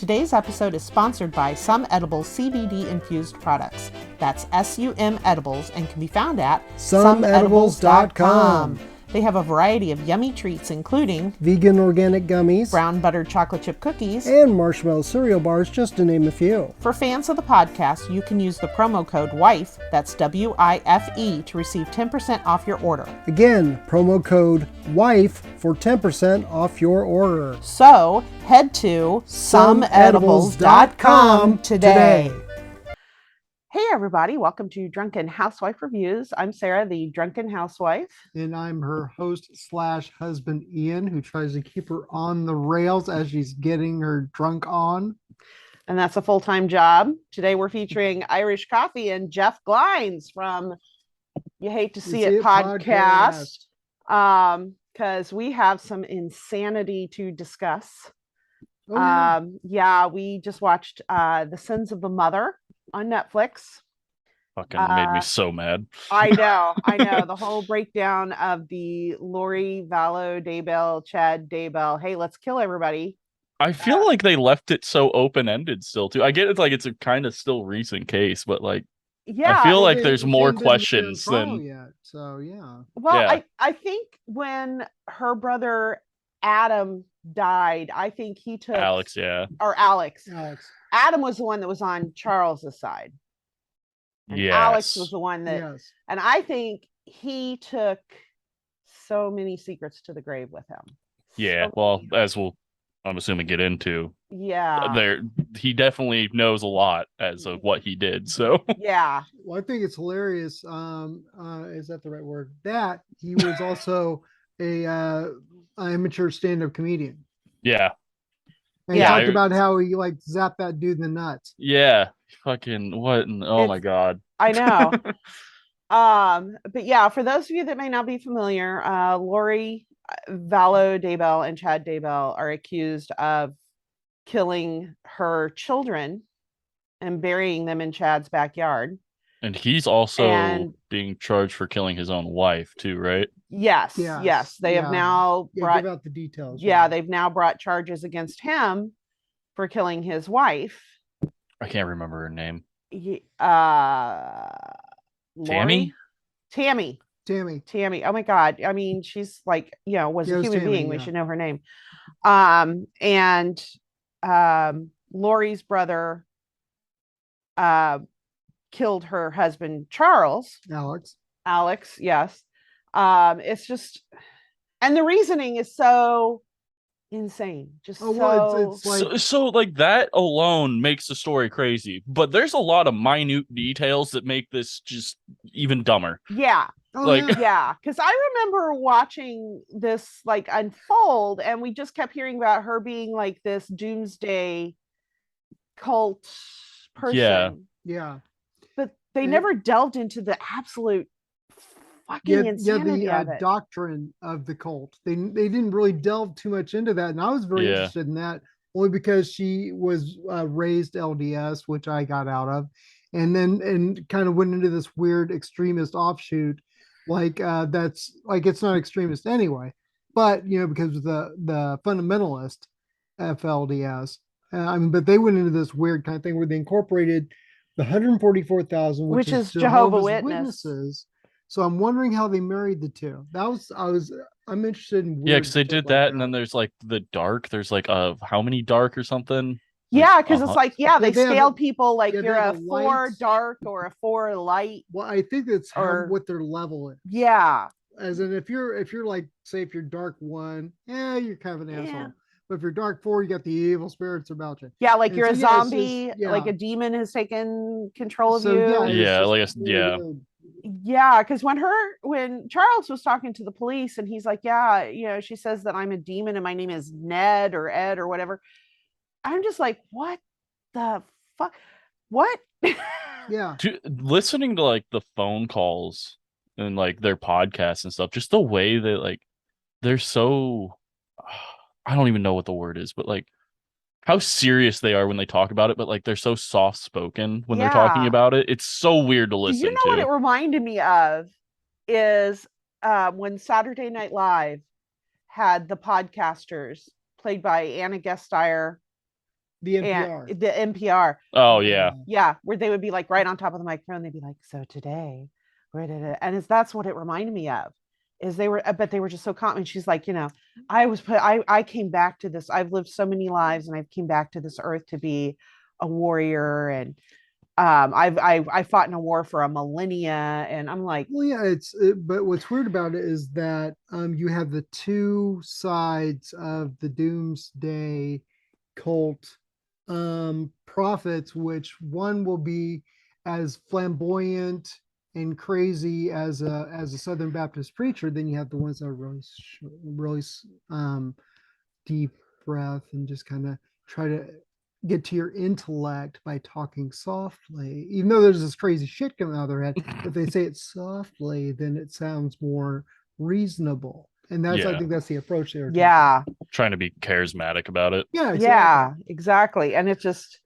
Today's episode is sponsored by Some Edibles CBD infused products. That's SUM Edibles and can be found at someedibles.com. They have a variety of yummy treats, including vegan organic gummies, brown buttered chocolate chip cookies, and marshmallow cereal bars, just to name a few. For fans of the podcast, you can use the promo code WIFE, that's WIFE, to receive 10% off your order. Again, promo code WIFE for 10% off your order. So, head to someedibles.com today. Hey everybody, welcome to Drunken Housewife Reviews. I'm Sarah, the Drunken Housewife. And I'm her host / husband, Ian, who tries to keep her on the rails as she's getting her drunk on. And that's a full-time job. Today we're featuring Irish Coffee and Jeff Glines from You Hate to See It podcast. Because we have some insanity to discuss. We just watched The Sins of the Mother on Netflix. Fucking made me so mad. I know. The whole breakdown of the Lori Vallow Daybell, Chad Daybell. Hey, let's kill everybody. I feel like they left it so open-ended still too. I get it's like it's a kind of still recent case, but like I feel like there's more questions than yet. So yeah. Well, yeah. I think when her brother Adam died, I think he took Alex, yeah. Or Alex. Adam was the one that was on Charles's side. And Alex was the one that and I think he took so many secrets to the grave with him. Yeah, well, as I'm assuming get into. Yeah. He definitely knows a lot as of what he did. So yeah. Well, I think it's hilarious. Is that the right word? That he was also a amateur stand-up comedian. Yeah. And he talked about how he like zapped that dude in the nuts. Yeah. Fucking what? My God. I know. But yeah, for those of you that may not be familiar, Lori Vallow Daybell and Chad Daybell are accused of killing her children and burying them in Chad's backyard. And he's also being charged for killing his own wife too, right? Yes. They have now brought give out the details. Yeah, they've now brought charges against him for killing his wife. I can't remember her name. Tammy. Oh my God. I mean, she's like, was a human being. We should know her name. And Lori's brother killed her husband, Charles. Alex, yes. It's just, and the reasoning is so insane. Just it's like so like that alone makes the story crazy, but there's a lot of minute details that make this just even dumber. Yeah. Because I remember watching this like unfold, and we just kept hearing about her being like this doomsday cult person. Yeah. But they never delved into the absolute fucking insanity of it. Doctrine of the cult. They didn't really delve too much into that, and I was very interested in that only because she was raised LDS, which I got out of, and kind of went into this weird extremist offshoot, like that's like it's not extremist anyway, but because of the fundamentalist FLDS. But they went into this weird kind of thing where they incorporated the 144,000, which is Jehovah's Witnesses. So I'm wondering how they married the two. I'm interested in. Yeah, because they did that, and then there's like the dark. There's like how many dark or something. Yeah, because it's like they scaled people like you're a 4 dark or a 4 light. Well, I think that's what their level is. Yeah. As in, if you're like, say, if you're dark 1, you're kind of an asshole. But if you're dark 4, you got the evil spirits about you. Yeah, like you're a zombie, like a demon has taken control of you. Yeah, because when Charles was talking to the police and he's like, she says that I'm a demon and my name is Ned or Ed or whatever. I'm just like, what the fuck? What? Yeah. Listening to like the phone calls and like their podcasts and stuff, just the way that like they're so I don't even know what the word is, but like how serious they are when they talk about it, but like they're so soft spoken when they're talking about it. It's so weird to listen to. What it reminded me of is when Saturday Night Live had the podcasters played by Anna Gasteyer, The and NPR. the NPR. Oh yeah. Yeah, where they would be like right on top of the microphone. They'd be like, "So today, and that's what it reminded me of. Is they were, but they were just so calm. And she's like, I came back to this. I've lived so many lives, and I came back to this earth to be a warrior, and I fought in a war for a millennia, and I'm like, Well, yeah, but what's weird about it is that you have the two sides of the doomsday cult prophets, which one will be as flamboyant and crazy as a Southern Baptist preacher. Then you have the ones that are really deep breath and just kind of try to get to your intellect by talking softly. Even though there's this crazy shit coming out of their head, if they say it softly, then it sounds more reasonable. And I Yeah. think that's the approach they were taking. yeah, Trying to be charismatic about it. Yeah, exactly. yeah, exactly. And it's just,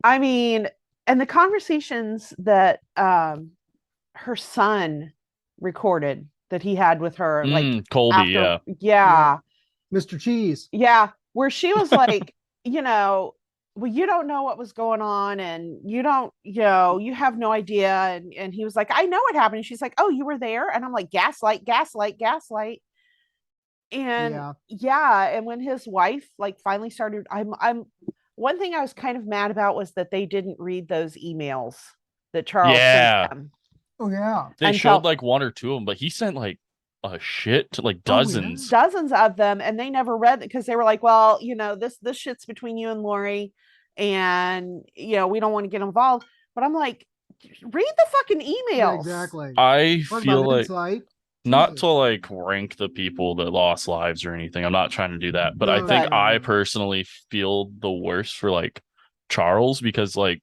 I mean, and the conversations that her son recorded that he had with her, like Colby, after, Yeah. Mr. Cheese. yeah, where she was like, well, you don't know what was going on, and you don't, you have no idea. And he was like, I know what happened. And she's like, oh, you were there? And I'm like, gaslight, gaslight, gaslight. And Yeah. and when his wife like finally started, I'm one thing I was kind of mad about was that they didn't read those emails that Charles Yeah. sent them. Oh yeah. They Until- showed like one or two of them, but he sent like a shit to like dozens. Dozens of them, and they never read it because they were like, well, this shit's between you and Lori, and we don't want to get involved. But I'm like, read the fucking emails. Yeah, exactly. I Talk feel about like insight. not Jesus. to like rank the people that lost lives or anything. I'm not trying to do that, but I No, think no, I no. personally feel the worst for like Charles because like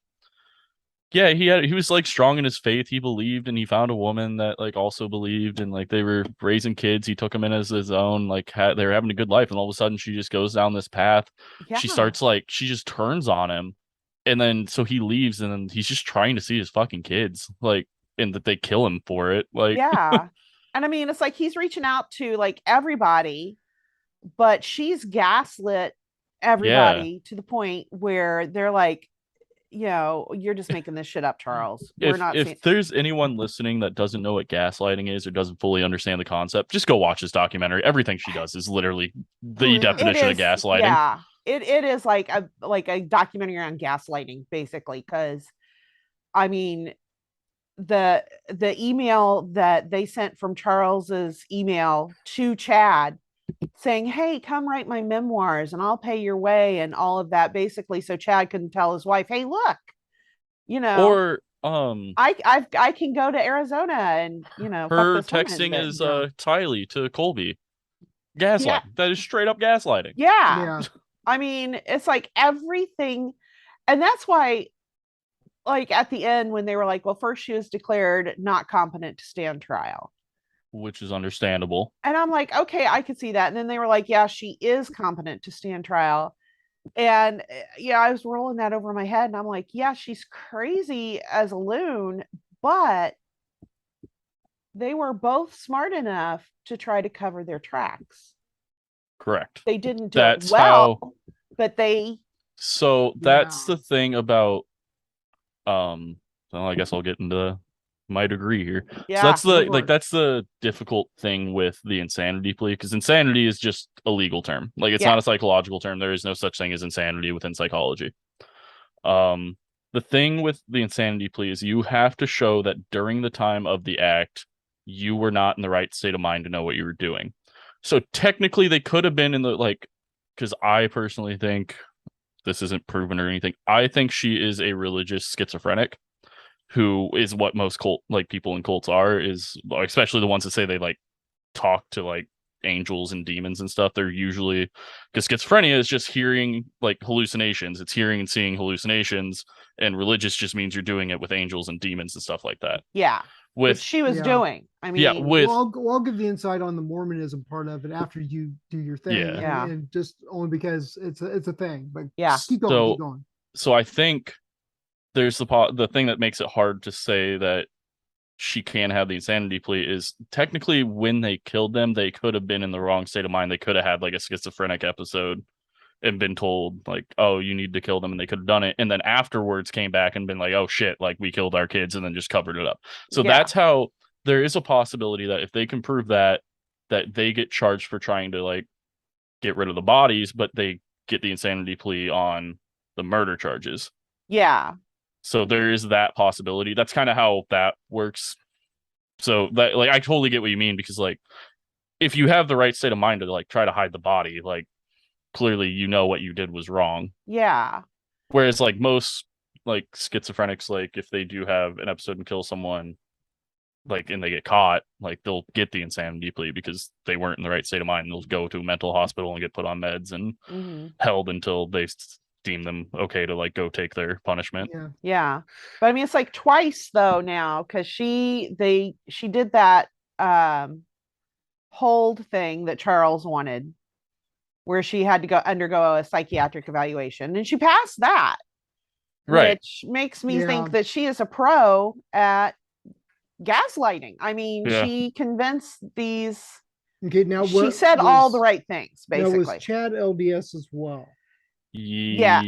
yeah, he was like strong in his faith. He believed and he found a woman that like also believed and like they were raising kids. He took them in as his own, like they were having a good life. And all of a sudden she just goes down this path. Yeah. She starts like she just turns on him. And then so he leaves and then he's just trying to see his fucking kids. Like and that they kill him for it. Like Yeah. And I mean, it's like he's reaching out to like everybody, but she's gaslit everybody to the point where they're like, you're just making this shit up, Charles. We're not if there's anyone listening that doesn't know what gaslighting is or doesn't fully understand the concept, just go watch this documentary. Everything she does is literally the definition of gaslighting. Yeah, it is like a documentary on gaslighting, basically. Because I mean, the email that they sent from Charles's email to Chad saying, hey, come write my memoirs and I'll pay your way and all of that, basically, so Chad can tell his wife, hey, look, or I can go to Arizona and her fuck this texting woman, is Tylee to Colby. Gaslight. Yeah. That is straight up gaslighting. Yeah. I mean, it's like everything. And that's why, like, at the end, when they were like, well, first she was declared not competent to stand trial, which is understandable. and I'm like, okay, I could see that. And then they were like, yeah, she is competent to stand trial. And I was rolling that over my head, and I'm like, yeah, she's crazy as a loon, but they were both smart enough to try to cover their tracks. Correct. They didn't do it well, but they. So that's the thing about, well, I guess I'll get into my degree here. Yeah. So that's the difficult thing with the insanity plea, because insanity is just a legal term. Like it's not a psychological term. There is no such thing as insanity within psychology. The thing with the insanity plea is you have to show that during the time of the act, you were not in the right state of mind to know what you were doing. So technically they could have been in the, like, because I personally think, this isn't proven or anything, I think she is a religious schizophrenic, who is what most cult, like, people in cults are, is especially the ones that say they like talk to like angels and demons and stuff. They're usually, because schizophrenia is just hearing like hallucinations, it's hearing and seeing hallucinations, and religious just means you're doing it with angels and demons and stuff like that. Which she was doing. I mean, I'll give the insight on the Mormonism part of it after you do your thing. And just only because it's a thing. But keep going. So I think there's the thing that makes it hard to say that she can have the insanity plea is technically when they killed them, they could have been in the wrong state of mind. They could have had like a schizophrenic episode and been told like, oh, you need to kill them, and they could have done it, and then afterwards came back and been like, oh shit, like we killed our kids, and then just covered it up. So Yeah. that's how there is a possibility that if they can prove that they get charged for trying to like get rid of the bodies, but they get the insanity plea on the murder charges. Yeah. So there is that possibility. That's kind of how that works. So that like I totally get what you mean, because like if you have the right state of mind to like try to hide the body, like clearly you know what you did was wrong. Yeah. Whereas like most like schizophrenics, like if they do have an episode and kill someone, like and they get caught, like they'll get the insanity plea because they weren't in the right state of mind. They'll go to a mental hospital and get put on meds and held until they deem them okay to like go take their punishment. Yeah. But I mean, it's like twice though now, because she did that hold thing that Charles wanted, where she had to undergo a psychiatric evaluation, and she passed that, right? Which makes me think that she is a pro at gaslighting. I mean, she convinced these. Okay, now she said all the right things, basically. Now was Chad LDS as well? Yeah.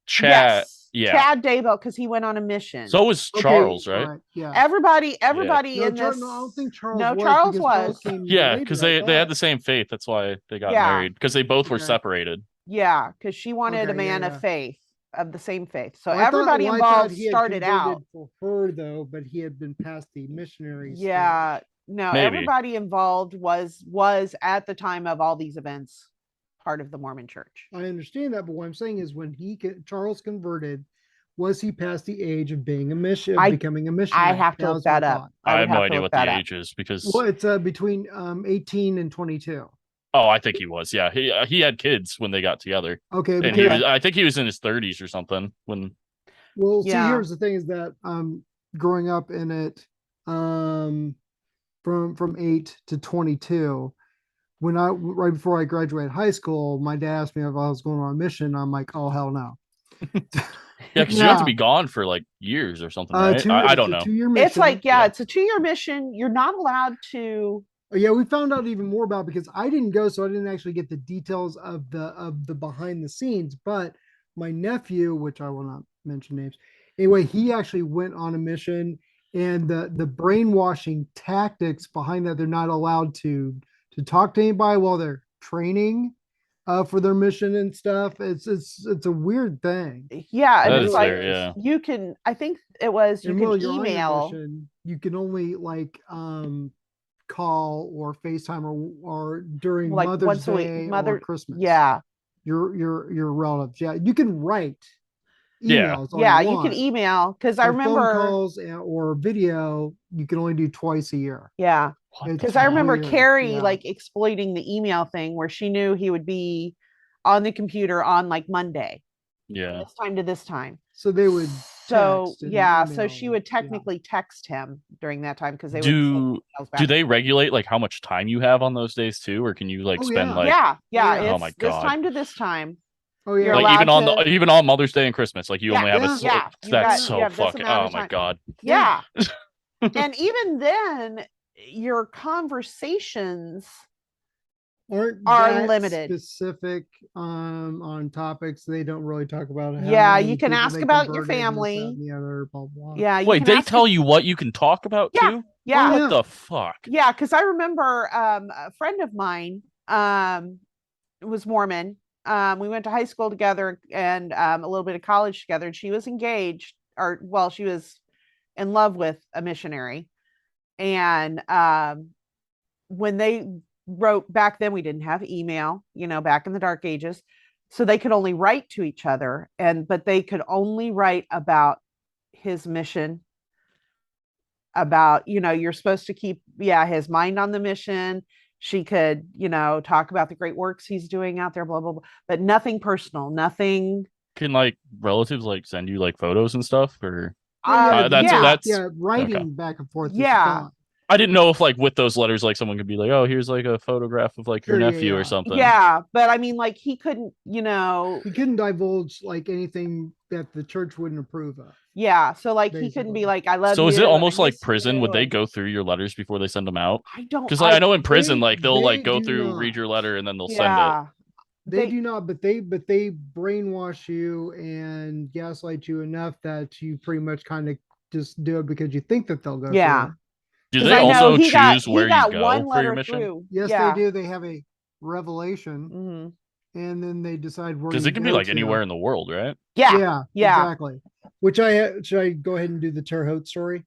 Chad Daybell, because he went on a mission. So was Charles, right? Yeah. Everybody in this. No, I don't think Charles. No, Charles was. Yeah, because they had the same faith. That's why they got married, because they both were separated. Yeah, because she wanted a man of faith, of the same faith. So everybody involved started out for her though, but he had been past the missionary. Yeah, no, Maybe. Everybody involved was at the time of all these events part of the Mormon Church. I understand that, but what I'm saying is when Charles converted, was he past the age of being becoming a missionary? I have to look that up. I have no idea what the age is, because it's between 18 and 22. Oh, I think he was. Yeah, he had kids when they got together. Okay, and I think he was in his 30s or something when. Well, see, here's the thing: is that growing up in it, from 8 to 22. When right before I graduated high school, my dad asked me if I was going on a mission. I'm like, oh hell no. Yeah, because you have to be gone for like years or something, right? I don't know. 2-year mission. It's like it's a 2-year mission. You're not allowed to. Yeah, we found out even more about it because I didn't go, so I didn't actually get the details of the behind the scenes. But my nephew, which I will not mention names, anyway, he actually went on a mission, and the brainwashing tactics behind that, they're not allowed to talk to anybody while they're training for their mission and stuff. It's a weird thing. Yeah, and it's like you can. I think it was you can email. You can only like call or FaceTime or during like Mother's Day or Christmas. Yeah, your relatives. Yeah, you can write emails. You can email, because I remember phone calls or video. You can only do twice a year. Yeah. Because I remember Carrie like exploiting the email thing, where she knew he would be on the computer on like Monday. Yeah. This time to this time. So they would. So she would technically text him during that time, because they do they regulate like how much time you have on those days too, or can you like spend like oh my God, this time to this time. Oh yeah, like even on Mother's Day and Christmas, like you only have that's so fucking my God. Yeah. And even then, your conversations are limited, specific on topics. They don't really talk about it. You can ask about your family. Yeah. Wait, they tell you what you can talk about too? Yeah. What the fuck? Yeah, because I remember a friend of mine was Mormon. We went to high school together and a little bit of college together, and she was engaged, she was in love with a missionary. And when they wrote back then, we didn't have email, back in the dark ages, so they could only write to each other, but they could only write about his mission, about you're supposed to keep his mind on the mission. She could talk about the great works he's doing out there, blah blah blah, but nothing personal, nothing. Can like relatives like send you like photos and stuff, or that's writing back and forth. I didn't know if like with those letters, like someone could be like, oh, here's like a photograph of like your nephew or something. Yeah, but I mean, like he couldn't, he couldn't divulge like anything that the church wouldn't approve of. Yeah, so like he couldn't be like, I love you. So is it almost like prison? Would they go through your letters before they send them out? I don't, because like I know in prison, like they'll like go through, read your letter, and then they'll send it. They do not, but they brainwash you and gaslight you enough that you pretty much kind of just do it because you think that they'll go through Yeah. it. Do Because they I know also he got choose where you go one for your letter mission? through. Yes, Yeah. they do. They have a revelation, Mhm. and then they decide where Because you it can be go like anywhere to. in the world, right? Yeah. Yeah. Exactly. Which should I go ahead and do the Terre Haute story?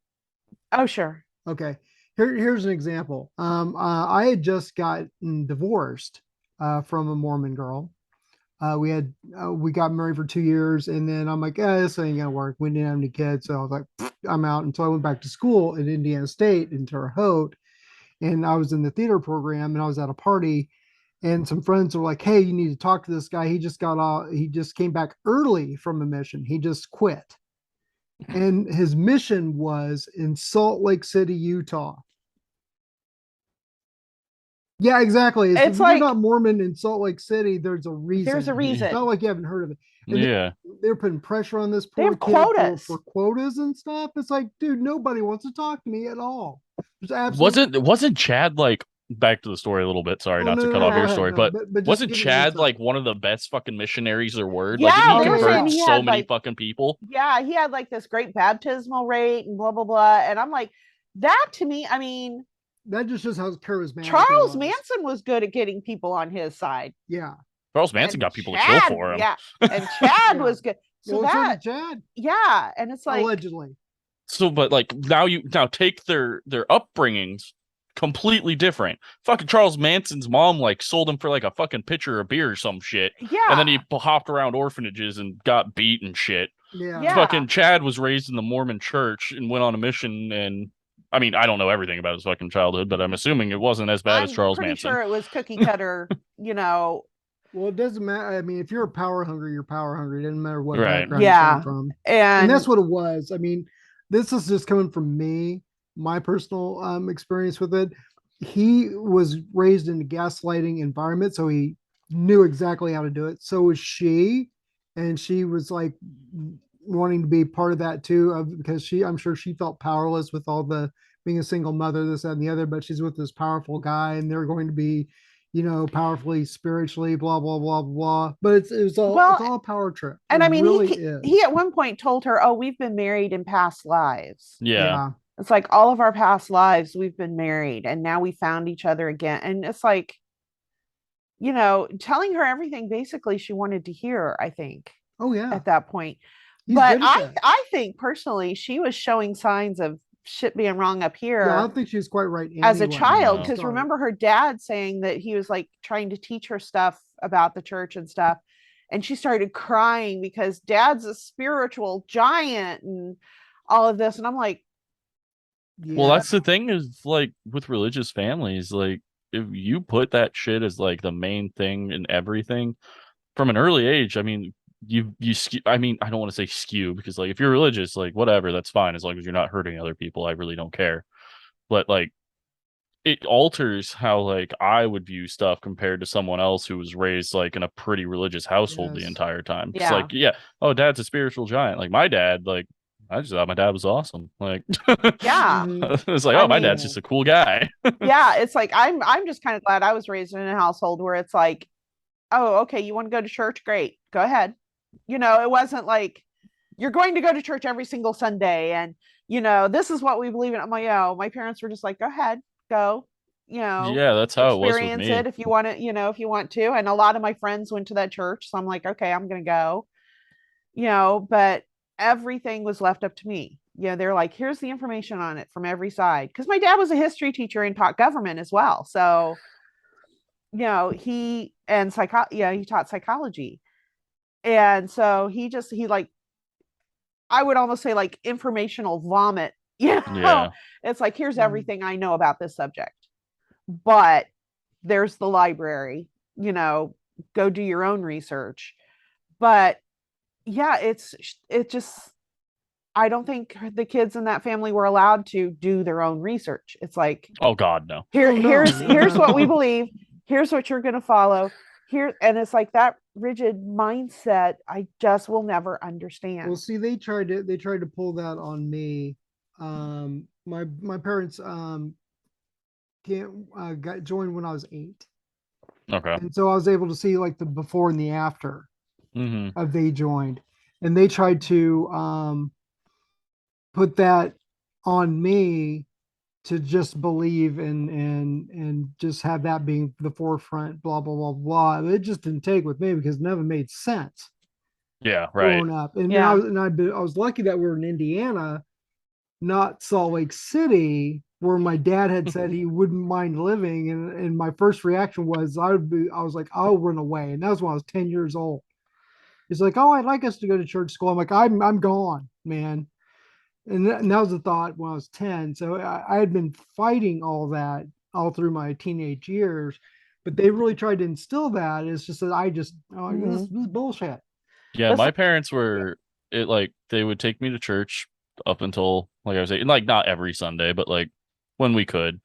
Oh, sure. Okay. Here's an example. I had just gotten divorced from a Mormon girl. We got married for 2 years, and then I'm like, this ain't gonna work. We didn't have any kids, so I was like, I'm out. And so I went back to school at Indiana State in Terre Haute, and I was in the theater program, and I was at a party, and some friends were like, hey, you need to talk to this guy. He just got off. He just came back early from a mission. He just quit, and his mission was in Salt Lake City, Utah. Yeah, exactly. If It's you're like not Mormon in Salt Lake City, there's a reason. there's a reason. It's not like you haven't heard of it. And Yeah. they're putting pressure on this They poor have kid for quotas. quotas and stuff. It's like, dude, nobody wants to talk to me at all. There's absolutely Wasn't Chad like back to the story a little bit? Sorry, oh not no to no cut no off go your Uh-huh. ahead story, no but but just wasn't give me an Chad insight. like one of the best fucking missionaries there were? Like, Yeah, didn't he Oh, they were saying convert yeah. he so had many like fucking people? he had like this great baptismal rate and blah blah blah. And I'm like, that to me, I mean, That just shows how charismatic he Charles was. Manson was good at getting people on his side. Yeah. Charles Manson And got people to kill Chad, for him. yeah. And Chad Yeah. was good. So Well, so that, did Chad, yeah. And it's like, allegedly. So, but like now take their upbringings completely different. Fucking Charles Manson's mom like sold him for like a fucking pitcher of beer or some shit, and then he yeah, hopped around orphanages and got beat and shit. Yeah. yeah. Fucking Chad was raised in the Mormon church and went on a mission. And I mean, I don't know everything about his fucking childhood, but I'm assuming it wasn't as bad as I'm Charles pretty Manson. sure it was cookie cutter, you know. Well, it doesn't matter. I mean, if you're power hungry, you're power hungry. It doesn't matter what Right. background you come Yeah. from. And And that's what it was. I mean, this is just coming from me, my personal experience with it. He was raised in a gaslighting environment, so he knew exactly how to do it. So was she, and she was like wanting to be part of that too, because I'm sure she felt powerless with all the being a single mother, this, that, and the other. But she's with this powerful guy, and they're going to be powerfully, spiritually, blah, blah, blah, blah. But it's well, all a power trip. and It I mean, really he is. at one point told her, "Oh, we've been married in past lives." Yeah. Yeah. It's like all of our past lives we've been married, and now we found each other again. And it's like, telling her everything basically she wanted to hear. I think Oh yeah. at that point, He's but good at that. I think personally she was showing signs of shit being wrong up Yeah, I here don't think she was quite right as a anyway. child, No. because remember her dad saying that he was like trying to teach her stuff about the church and stuff, and she started crying because dad's a spiritual giant and all of this. And I'm like, Well, Yeah. that's the thing is like with religious families, like if you put that shit as like the main thing in everything from an early age, I mean, you skew, I mean, I don't want to say skew because like if you're religious, like whatever, that's fine as long as you're not hurting other people. I really don't care. But like it alters how like I would view stuff compared to someone else who was raised like in a pretty religious household the Yes. entire time. It's yeah, like, yeah, oh, dad's a spiritual giant. Like my dad, like I just thought my dad was awesome. Like yeah. Mhm. it's like, I oh, my dad's mean, just a cool guy. yeah, it's like I'm just kind of glad I was raised in a household where it's like, oh, okay, you want to go to church? Great, go ahead. It wasn't like you're going to go to church every single Sunday, and this is what we believe in. I'm like, oh, my parents were just like, go ahead, go, Yeah, that's how it was with experience me. it if you want to, if you want to. And a lot of my friends went to that church, so I'm like, okay, I'm gonna go, but everything was left up to me. They're like, here's the information on it from every side. Because my dad was a history teacher and taught government as well. So, he taught psychology. And so he like, I would almost say like informational vomit. Yeah. It's like, here's Mhm. everything I know about this subject. But there's the library, go do your own research. But yeah, it just, I don't think the kids in that family were allowed to do their own research. It's like, Oh God, no. Oh, no, here's not what at we all. believe. Here's what you're going to follow here. And it's like that rigid mindset. I just will never Well, understand. see, they tried to pull that on me. My parents can't got joined when I was 8. Okay. And so I was able to see like the before and the after Mm-hmm. of they joined. And they tried to put that on me to just believe and just have that being the forefront, blah blah blah blah. It just didn't take with me because none of it made sense Yeah, right. growing up. And Yeah. I was lucky that we were in Indiana, not Salt Lake City, where my dad had said he wouldn't mind living. And my first reaction was I was like, I'll run away. And that was when I was 10 years old. He's like, oh, I'd like us to go to church school. I'm like, I'm gone, man. And that was the thought when I was 10. So I had been fighting all that all through my teenage years, but they really tried to instill that. It's just that this is bullshit. Yeah, That's my parents were it like they would take me to church up until like I was saying, like not every Sunday, but like when we could.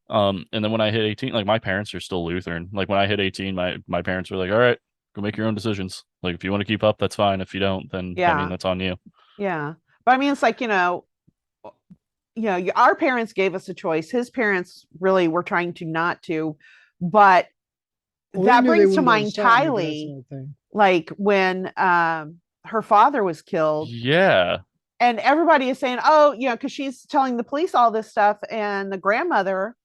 And then when I hit 18, like my parents are still Lutheran. Like when I hit 18, my parents were like, "All right, go make your own decisions. Like if you want to keep up, that's fine. If you don't, then I mean yeah. that's on you." Yeah. But I mean, it's like, our parents gave us a choice. His parents really were trying to not to, but Well, they that knew they brings to wouldn't let mind us stop me, but that's Tylee, another thing. like when her father was killed, Yeah. and everybody is saying, oh, because she's telling the police all this stuff, and the grandmother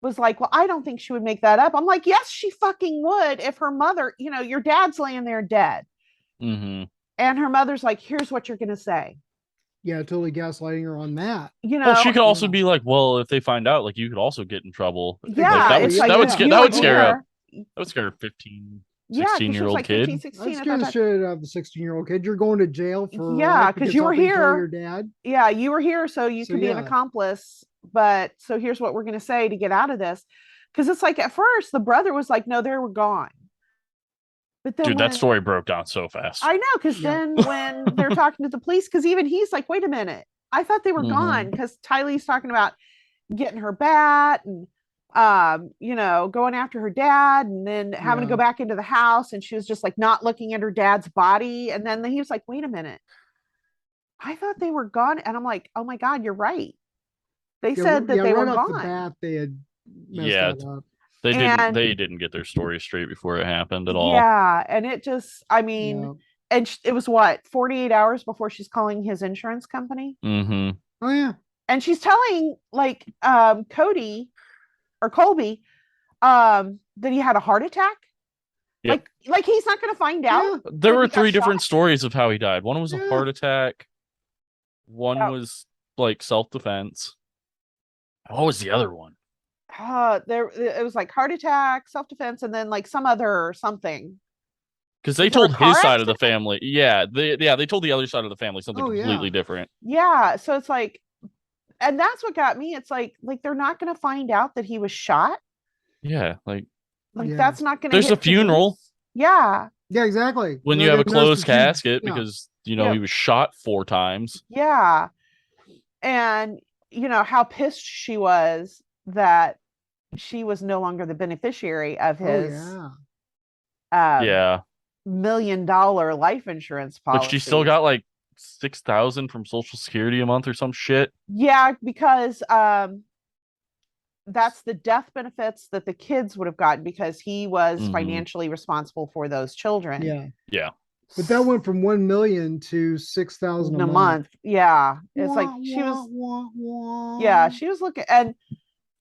was like, well, I don't think she would make that up. I'm like, yes, she fucking would. If her mother, your dad's laying there dead, Mm-hmm. and her mother's like, here's what you're gonna say. Yeah, totally gaslighting her on that. You Well, she know, could also Yeah. be like, "Well, if they find out, like you could also get in trouble." Like yeah, Exactly. it's Yeah, like yeah. you that were would scare Oh, a here. that would scare a 15, Yeah, because 16 she year was old like 15, kid. 16 I'd at scare that the time. shit out of the 16-year-old kid. You're going to jail for Yeah, life because because you were helping kill your here. dad. Yeah, you were here, so you So could be an yeah, accomplice. But so here's what we're going to say to get out of this. Because it's like at first the brother was like, no, they were gone. But then Dude, that when story broke down so fast. I know, because yeah, then when they're talking to the police, because even he's like, wait a minute, I thought they were Mm-hmm. gone. Because Tylee's talking about getting her bat and going after her dad and then having to yeah. go back into the house, and she was just like not looking at her dad's body. And then he was like, wait a minute, I thought they were gone. And I'm like, oh my God, you're right. They Yeah, said that yeah. they were Right off the gone. bat, they had messed Yeah, that up. And they didn't get their story straight before it happened at all. yeah, and it just, I mean, Yeah. and it was what, 48 hours before she's calling his insurance company. Mm-hmm. Oh yeah. And she's telling like Cody or Colby that he had a heart attack. Yep. Like he's not going to find out Yeah. There that were he got three shot. different stories of how he died. One was a Yeah. heart attack. One Yeah. was like self-defense. What was the other one? There it was like heart attack, self-defense, and then like some other something. Because Was they there a told car his side of the accident? family. Yeah, they told the other side of the family something Oh yeah. completely different. Yeah, so it's like, and that's what got me. It's like they're not going to find out that he was shot. Yeah, like Like Yeah. that's not going to there's a hit funeral police. Yeah, Yeah. Exactly. when you They're have a gonna notice closed that you. casket Yeah. because yeah, he was shot 4 times. yeah, and how pissed she was that she was no longer the beneficiary of Oh his yeah. um Yeah, $1 million life insurance but she still policy. got like 6,000 from Social Security a month or some shit. Yeah, because that's the death benefits that the kids would have gotten because he was Mm-hmm. financially responsible for those children. Yeah. Yeah, But that went from 1 million to 6,000 a A month. month. Yeah. It's like Wah, she was, wah, wah, yeah, wah. she was looking, and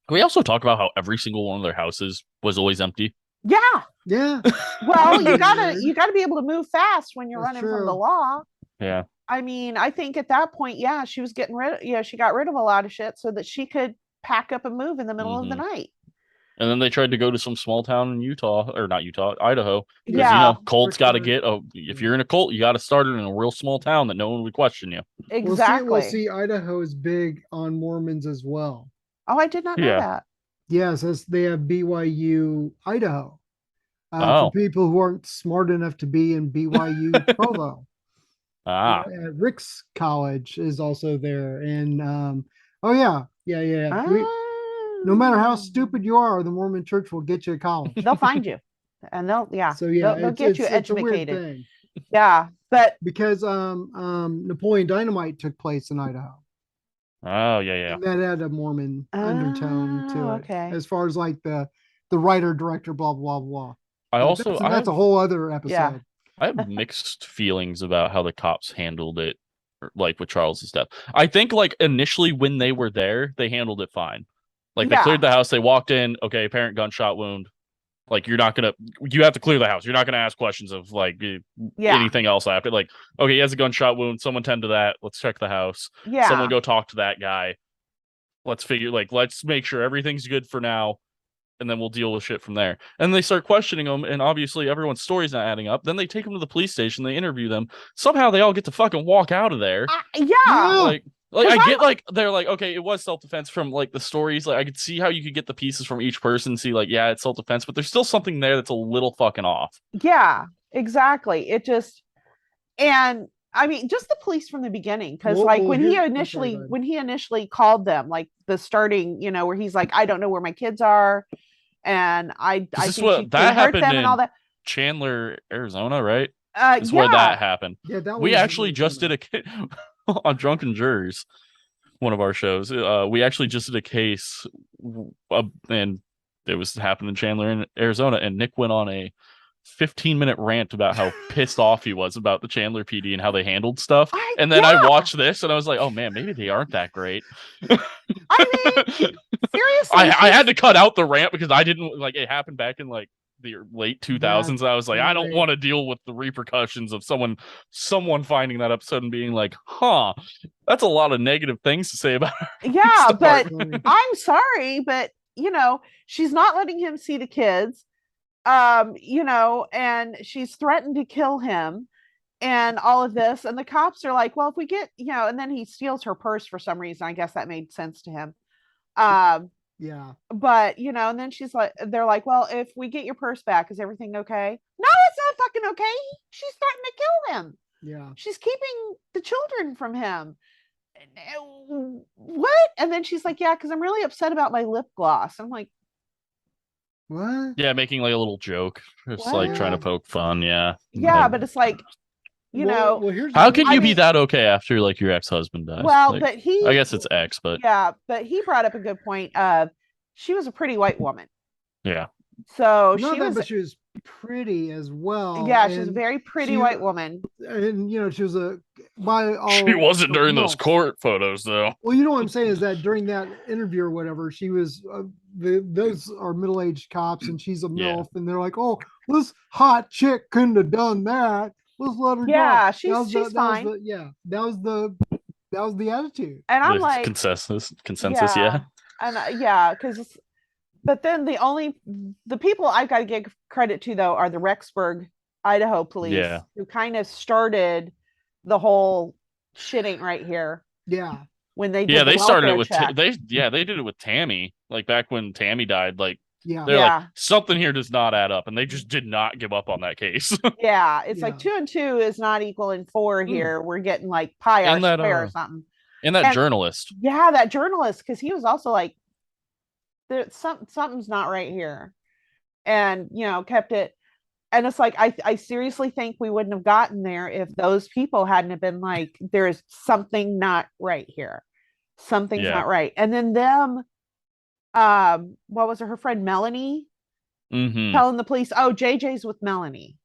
can we also talk about how every single one of their houses was always empty? yeah. Yeah. Well, you Really gotta weird. you gotta be able to move fast when you're That's running from the true. law. Yeah, I mean, I think at that point, yeah, she was getting rid of, she got rid of a lot of shit so that she could pack up and move in the middle of the mm-hmm. night. And then they tried to go to some small town in Utah, or not Utah, Idaho, because Yeah, For cults got to sure. get. Oh, if you're in a cult, you got to start it in a real small town that no one would question you. exactly. Idaho is big on Mormons as well. Oh, I did not know Yeah. that. Yes, they have BYU Idaho for Oh. people who aren't smart enough to be in BYU Provo. Ah. Rick's College is also there, and oh yeah, yeah, yeah. No matter how stupid you are, the Mormon Church will get you to college. They'll find you, and So yeah, they'll get you it's a weird educated. thing Yeah, but because Napoleon Dynamite took place in Idaho. Oh yeah, yeah. And that had a Mormon undertone to it, okay. as far as like the the writer, director, blah, blah, blah. I Like, also that's a whole other episode. Yeah. I have mixed feelings about how the cops handled it, like with Charles's death. I think like initially when they were there, they handled it fine. Like they Yeah. cleared the house, they walked in, okay, apparent gunshot wound. Like you have to clear the house. You're not gonna ask questions of like anything else after. Like, okay, he has a gunshot wound. Someone tend to that. Let's check the house. Yeah. Someone go talk to that guy. Let's make sure everything's good for now, and then we'll deal with shit from there. And they start questioning them, and obviously everyone's story's not adding up. Then they take them to the police station, they interview them. Somehow they all get to fucking walk out of there. Yeah. Like I get like they're like, okay, it was self-defense from like the stories. Like I could see how you could get the pieces from each person, see like, yeah, it's self-defense, but there's still something there that's a little fucking off. Yeah, exactly. It just, and I mean, just the police from the beginning, because like when he initially called them, like the starting, where he's like, I don't know where my kids are, and I think she hurt happened them and all that. Chandler, Arizona, right? Is Yeah. where that happened. Yeah, we actually just did on Drunken Jurors, one of our shows. We actually just did a case, and it was happening in Chandler, in Arizona, and Nick went on a 15-minute rant about how pissed off he was about the Chandler PD and how they handled stuff. And then I watched this and I was like, oh man, maybe they aren't that great. I mean, seriously, I had to cut out the rant because I didn't like it happened back in like the late 2000s. I was like, I don't want to deal with the repercussions of someone finding that episode and being like, huh, that's a lot of negative things to say about her. Yeah, but I'm sorry, but she's not letting him see the kids, and she's threatened to kill him and all of this. And the cops are like, well, if we get, and then he steals her purse for some reason. I guess that made sense to him. Yeah. But, and then they're like, well, if we get your purse back, is everything okay? No, it's not fucking okay. She's threatened to kill him. Yeah. She's keeping the children from him. What? And then she's like, yeah, because I'm really upset about my lip gloss. I'm like, what? Yeah, making like a little joke. It's like trying to poke fun. Yeah. Yeah, but it's like, how can you be that okay after like your ex-husband dies? Well, like, but I guess it's ex, but yeah, but he brought up a good point of she was a pretty white woman. Yeah. So but she was pretty as well. Yeah, she was a very pretty white woman. And she was she wasn't during those court photos though. Well, you know what I'm saying is that during that interview or whatever, she was those are middle-aged cops and she's a MILF, and they're like, oh, this hot chick couldn't have done that. Let's let her go. Yeah, she's fine. That was the attitude. And I'm like consensus, yeah. And because but then the people I've got to give credit to though are the Rexburg, Idaho police, who kind of started the whole shit ain't right here. Yeah. When they did they started it with they did it with Tammy, like back when Tammy died, like they're like, something here does not add up, and they just did not give up on that case. Yeah, it's like 2 and 2 is not equaling 4 here. We're getting like pi r square or something. And that journalist. Yeah, that journalist, because he was also like, something's not right here, and kept it. And it's like I seriously think we wouldn't have gotten there if those people hadn't have been like, there's something not right here. Something's not right. And then them, what was her friend Melanie telling the police, oh, JJ's with Melanie.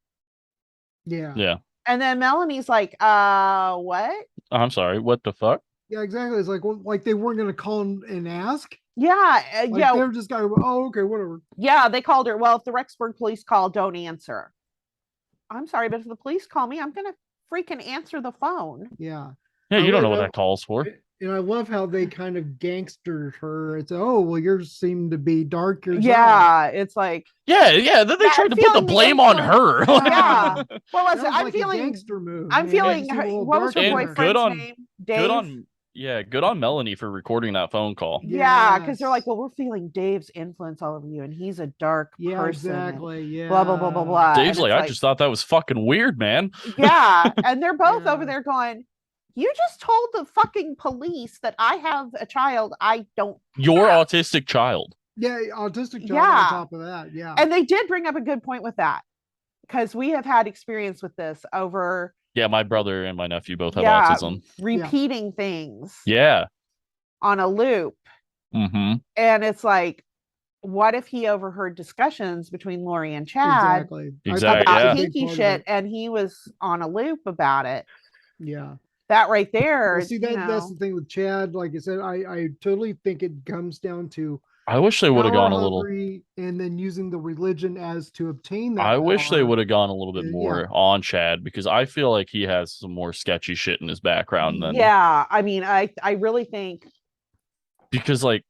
Yeah. And then Melanie's like, what? I'm sorry, what the fuck? Yeah, exactly. It's like, well, like they weren't going to call and ask. Yeah, they were just going, oh, okay, whatever. Yeah, they called her. Well, if the Rexburg police call, don't answer. I'm sorry, but if the police call me, I'm gonna freaking answer the phone. Yeah. Yeah, you don't know what that calls for. And I love how they kind of gangstered her. It's yours seem to be darker. Yeah, it's like then they tried to put the blame on her. Yeah. What was it? I'm like feeling a gangster move. I'm feeling what was her boyfriend's name? Dave? Good on Melanie for recording that phone call. Yeah, because they're like, well, we're feeling Dave's influence all over you, and he's a dark person. Exactly. Yeah. Blah blah blah blah blah. Dave's like, I just thought that was fucking weird, man. Yeah, and they're both over there going, you just told the fucking police that I have a child I don't Your autistic child. Yeah, autistic child on top of that. Yeah. And they did bring up a good point with that, because we have had experience with this over. Yeah, my brother and my nephew both have autism. Repeating things. Yeah. On a loop. Mm-hmm. And it's like, what if he overheard discussions between Lori and Chad Exactly. Exactly, about yeah. kinky shit, and he was on a loop about it? Yeah. That right there, Well, see, that's the thing with Chad. Like I said, I totally think it comes down to I wish they would have power gone a little. hungry, and then using the religion as to obtain that I wish they power. would have gone a little bit more Yeah. on Chad, because I feel like he has some more sketchy shit in his background than Yeah, I mean, I really think because like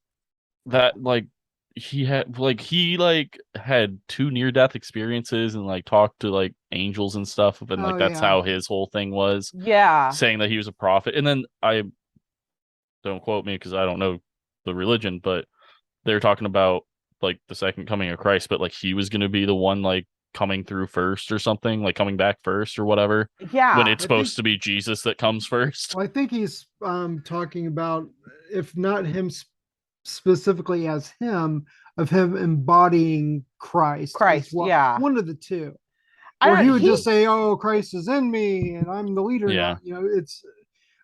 that like he had two near death experiences and like talked to like angels and stuff, and Oh like that's yeah. how his whole thing was, yeah, saying that he was a prophet. And then I don't quote me because I don't know the religion, but they were talking about like the second coming of Christ, but like he was going to be the one like coming through first or something, like coming back first or whatever, when yeah, it's I think supposed to be Jesus that comes first. well, I think he's talking about, if not him specifically as him, of him embodying Christ as Christ, well. yeah. One of the two. I Or don't he know, would just say, "Oh, Christ is in me, and I'm the leader Yeah. now." You know, it's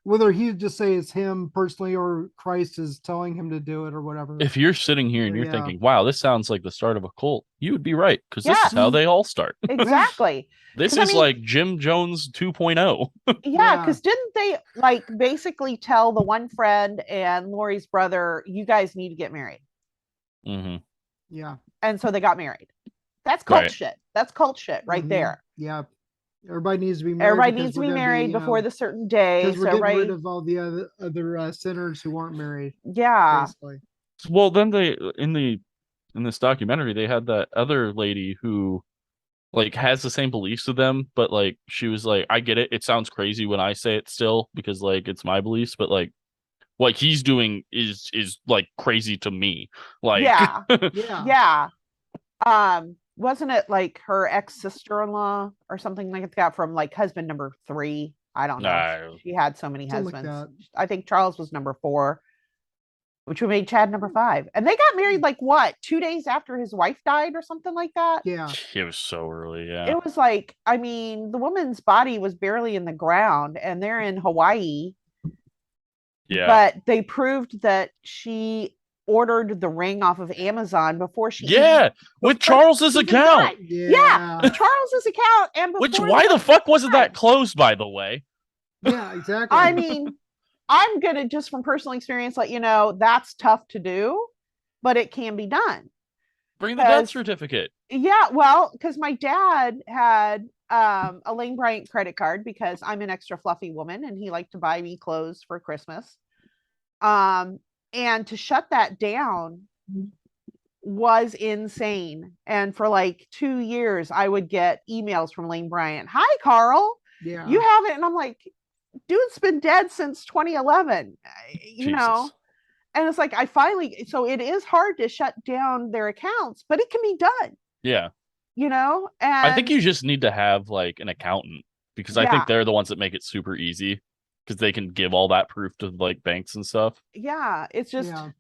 whether he would just say it's him personally or Christ is telling him to do it or whatever. If you're sitting here and So, you're yeah. thinking, wow, this sounds like the start of a cult, you would be right, because this is how yes, they all start. exactly. This Because I is mean, like Jim Jones 2.0. yeah, Yeah. because didn't they like basically tell the one friend and Lori's brother, you guys need to get married? Mm-hmm. Yeah. And so they got married. That's cult Right. shit. That's cult shit right there. Yeah. Everybody needs to be married Everybody because needs to we're be going to married be before the certain day. because we're So getting rid everybody, of all the other sinners who aren't married, yeah, basically. Well, then they in this documentary they had that other lady who like has the same beliefs as them, but like she was like, I get it. It sounds crazy when I say it still because like it's my beliefs, but like what he's doing is like crazy to me. Like yeah, Yeah. yeah. Wasn't it like her ex-sister-in-law or something like that from like husband number 3? I don't know. nah, She had so many Something like husbands. that. I think Charles was number 4, which would make Chad number 5. And they got married like what, 2 days after his wife died or something like that? Yeah. it was so early, yeah. It was like, I mean, the woman's body was barely in the ground and they're in Hawaii, Yeah. but they proved that she ordered the ring off of Amazon before she Yeah, with Charles's account. Yeah, Yeah. with Charles's account and Which before why the fuck wasn't that died. closed, by the way? Yeah, exactly. I mean, I'm gonna just from personal experience let you know that's tough to do, but it can be done. Bring the death 'Cause certificate. yeah, well, because my dad had a Lane Bryant credit card because I'm an extra fluffy woman and he liked to buy me clothes for Christmas. And to shut that down was insane. And for like 2 years, I would get emails from Lane Bryant. Hi, Carl. Yeah. You haven't. And I'm like, dude's been dead since 2011, you know? Jesus. And it's like, I finally, so it is hard to shut down their accounts, but it can be done, Yeah. you know? I think And you just need to have like an accountant, because I think yeah, they're the ones that make it super easy because they can give all that proof to like banks and stuff, yeah, it's just, Yeah. and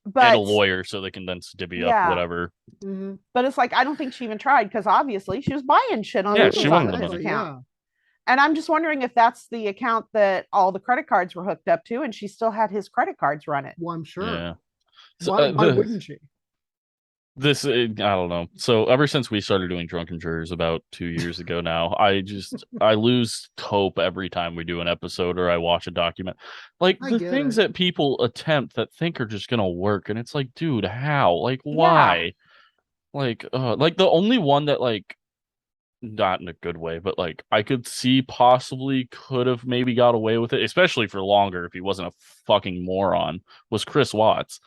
a but lawyer so they can then divvy up yeah, whatever. Mm-hmm. but it's like, I don't think she even tried because obviously she was buying shit on Yeah, she Amazon wanted the with his money. account. Yeah. And I'm just wondering if that's the account that all the credit cards were hooked up to and she still had his credit cards running. Well, I'm sure. Yeah. So Why wouldn't she? this I don't know. So ever since we started doing Drunken Jurors about 2 years ago now, I lose hope every time we do an episode or I watch a document. Like I the get things it. that people attempt that think are just gonna work, and it's like, dude, how? Like Yeah. why? Like the only one that like, not in a good way, but like I could see possibly could have maybe got away with it, especially for longer if he wasn't a fucking moron, was Chris Watts.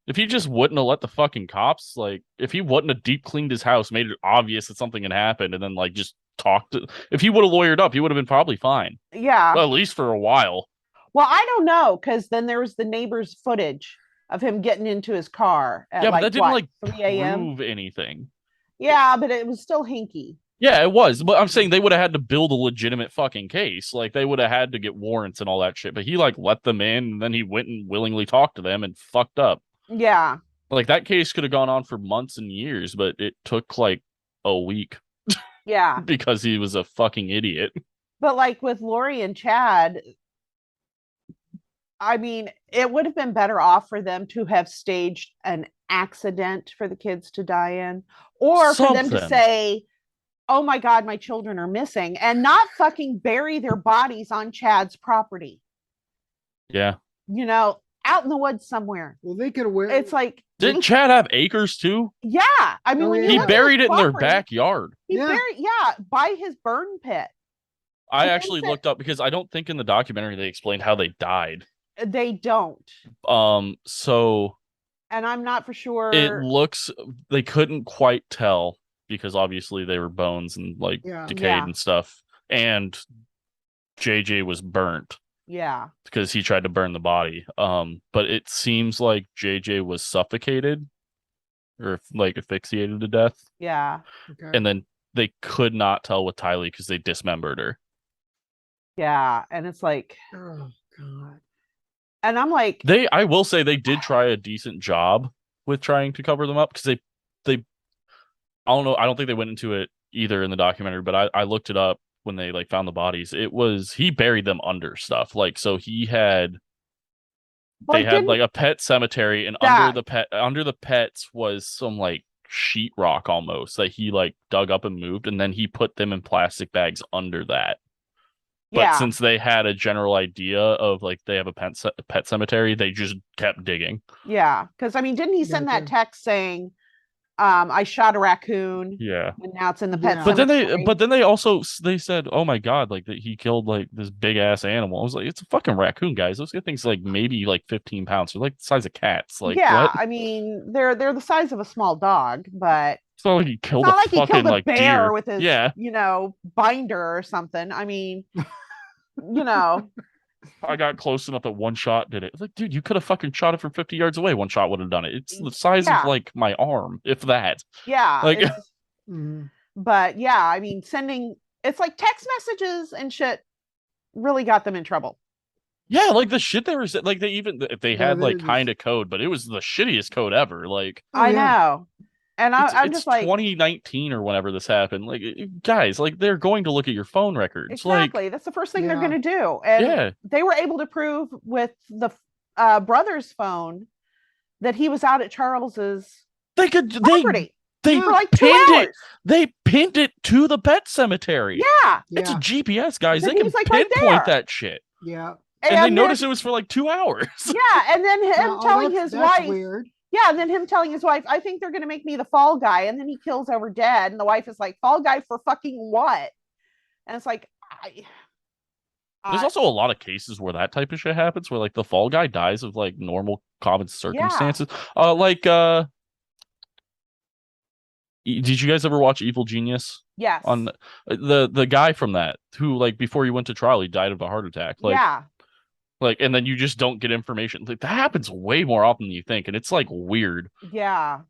If he just wouldn't have let the fucking cops, like, if he wouldn't have deep cleaned his house, made it obvious that something had happened, and then like just talked to, if he would have lawyered up, he would have been probably fine, Yeah. well, at least for a while. Well, I don't know because then there was the neighbor's footage of him getting into his car at Yeah, but like that didn't what, like 3 a.m. prove anything. Yeah, but it was still hinky. Yeah, it was, but I'm saying they would have had to build a legitimate fucking case. Like they would have had to get warrants and all that shit. But he like let them in, and then he went and willingly talked to them and fucked up. Yeah. Like that case could have gone on for months and years, but it took like a week Yeah. because he was a fucking idiot. But like with Lori and Chad, I mean, it would have been better off for them to have staged an accident for the kids to die in, or for them to Something. say, oh my God, my children are missing, and not fucking bury their bodies on Chad's property, Yeah. out in the woods somewhere. Well, they could have. It's like, Didn't Chad have acres too? yeah. I mean, Oh, when yeah. you He look at his buried it in their property, backyard. He Yeah. buried, by his burn pit. I He actually thinks looked up because I don't think in the documentary they explained how they died. They don't. So And I'm not for it sure. looks they couldn't quite tell because obviously they were bones and like Yeah. decayed Yeah. and stuff. And JJ was burnt Yeah. because he tried to burn the body. But it seems like JJ was suffocated or like asphyxiated to death. Yeah. Okay. And then they could not tell with Tylee because they dismembered her. Yeah. And it's like, Oh God. and I'm like, I will say they did try a decent job with trying to cover them up because they I don't know, I don't think they went into it either in the documentary, but I looked it up when they like found the bodies. It was he buried them under stuff. Like so he had they had like a pet cemetery and under the pets was some like sheetrock almost that he like dug up and moved and then he put them in plastic bags under that. But since they had a general idea of like they have a pet cemetery, they just kept digging. Yeah. Because I mean, didn't he send that text saying, I shot a raccoon? Yeah. And now it's in the pet Yeah. But then they also they said, oh my God, like that he killed like this big ass animal. I was like, it's a fucking raccoon, guys. Those things like maybe like 15 pounds. They're like the size of cats. Like what? I mean, they're the size of a small dog, but It's not like he killed it's not a like he fucking killed a like bear deer. with his, Yeah. binder or something. I mean, I got close enough that one shot did it. Like, dude, you could have fucking shot it from 50 yards away. One shot would have done it. It's the size of like my arm, if that. Yeah. Like, but yeah, I mean, it's like text messages and shit really got them in trouble. Yeah, like the shit they were like they had like kind of code, but it was the shittiest code ever. Like I know. And I'm just like 2019 or whenever this happened. Like guys, like they're going to look at your phone records. Exactly. Like, that's the first thing they're going to do. And they were able to prove with the brother's phone that he was out at Charles's property. They for like pinned 2 hours. it. They pinned it to the pet cemetery. Yeah. It's a GPS, guys. And they can like pinpoint that shit. Yeah. And they noticed it was for like 2 hours. Yeah. And then him telling his wife. Weird. Yeah, and then him telling his wife, I think they're going to make me the fall guy. And then he kills over dead. And the wife is like, fall guy for fucking what? And it's like, there's also a lot of cases where that type of shit happens, where like the fall guy dies of like normal common circumstances. Yeah. Did you guys ever watch Evil Genius? Yes. On the guy from that who like before he went to trial, he died of a heart attack. Like, yeah. Like, and then you just don't get information. Like that happens way more often than you think, and it's like weird. Yeah.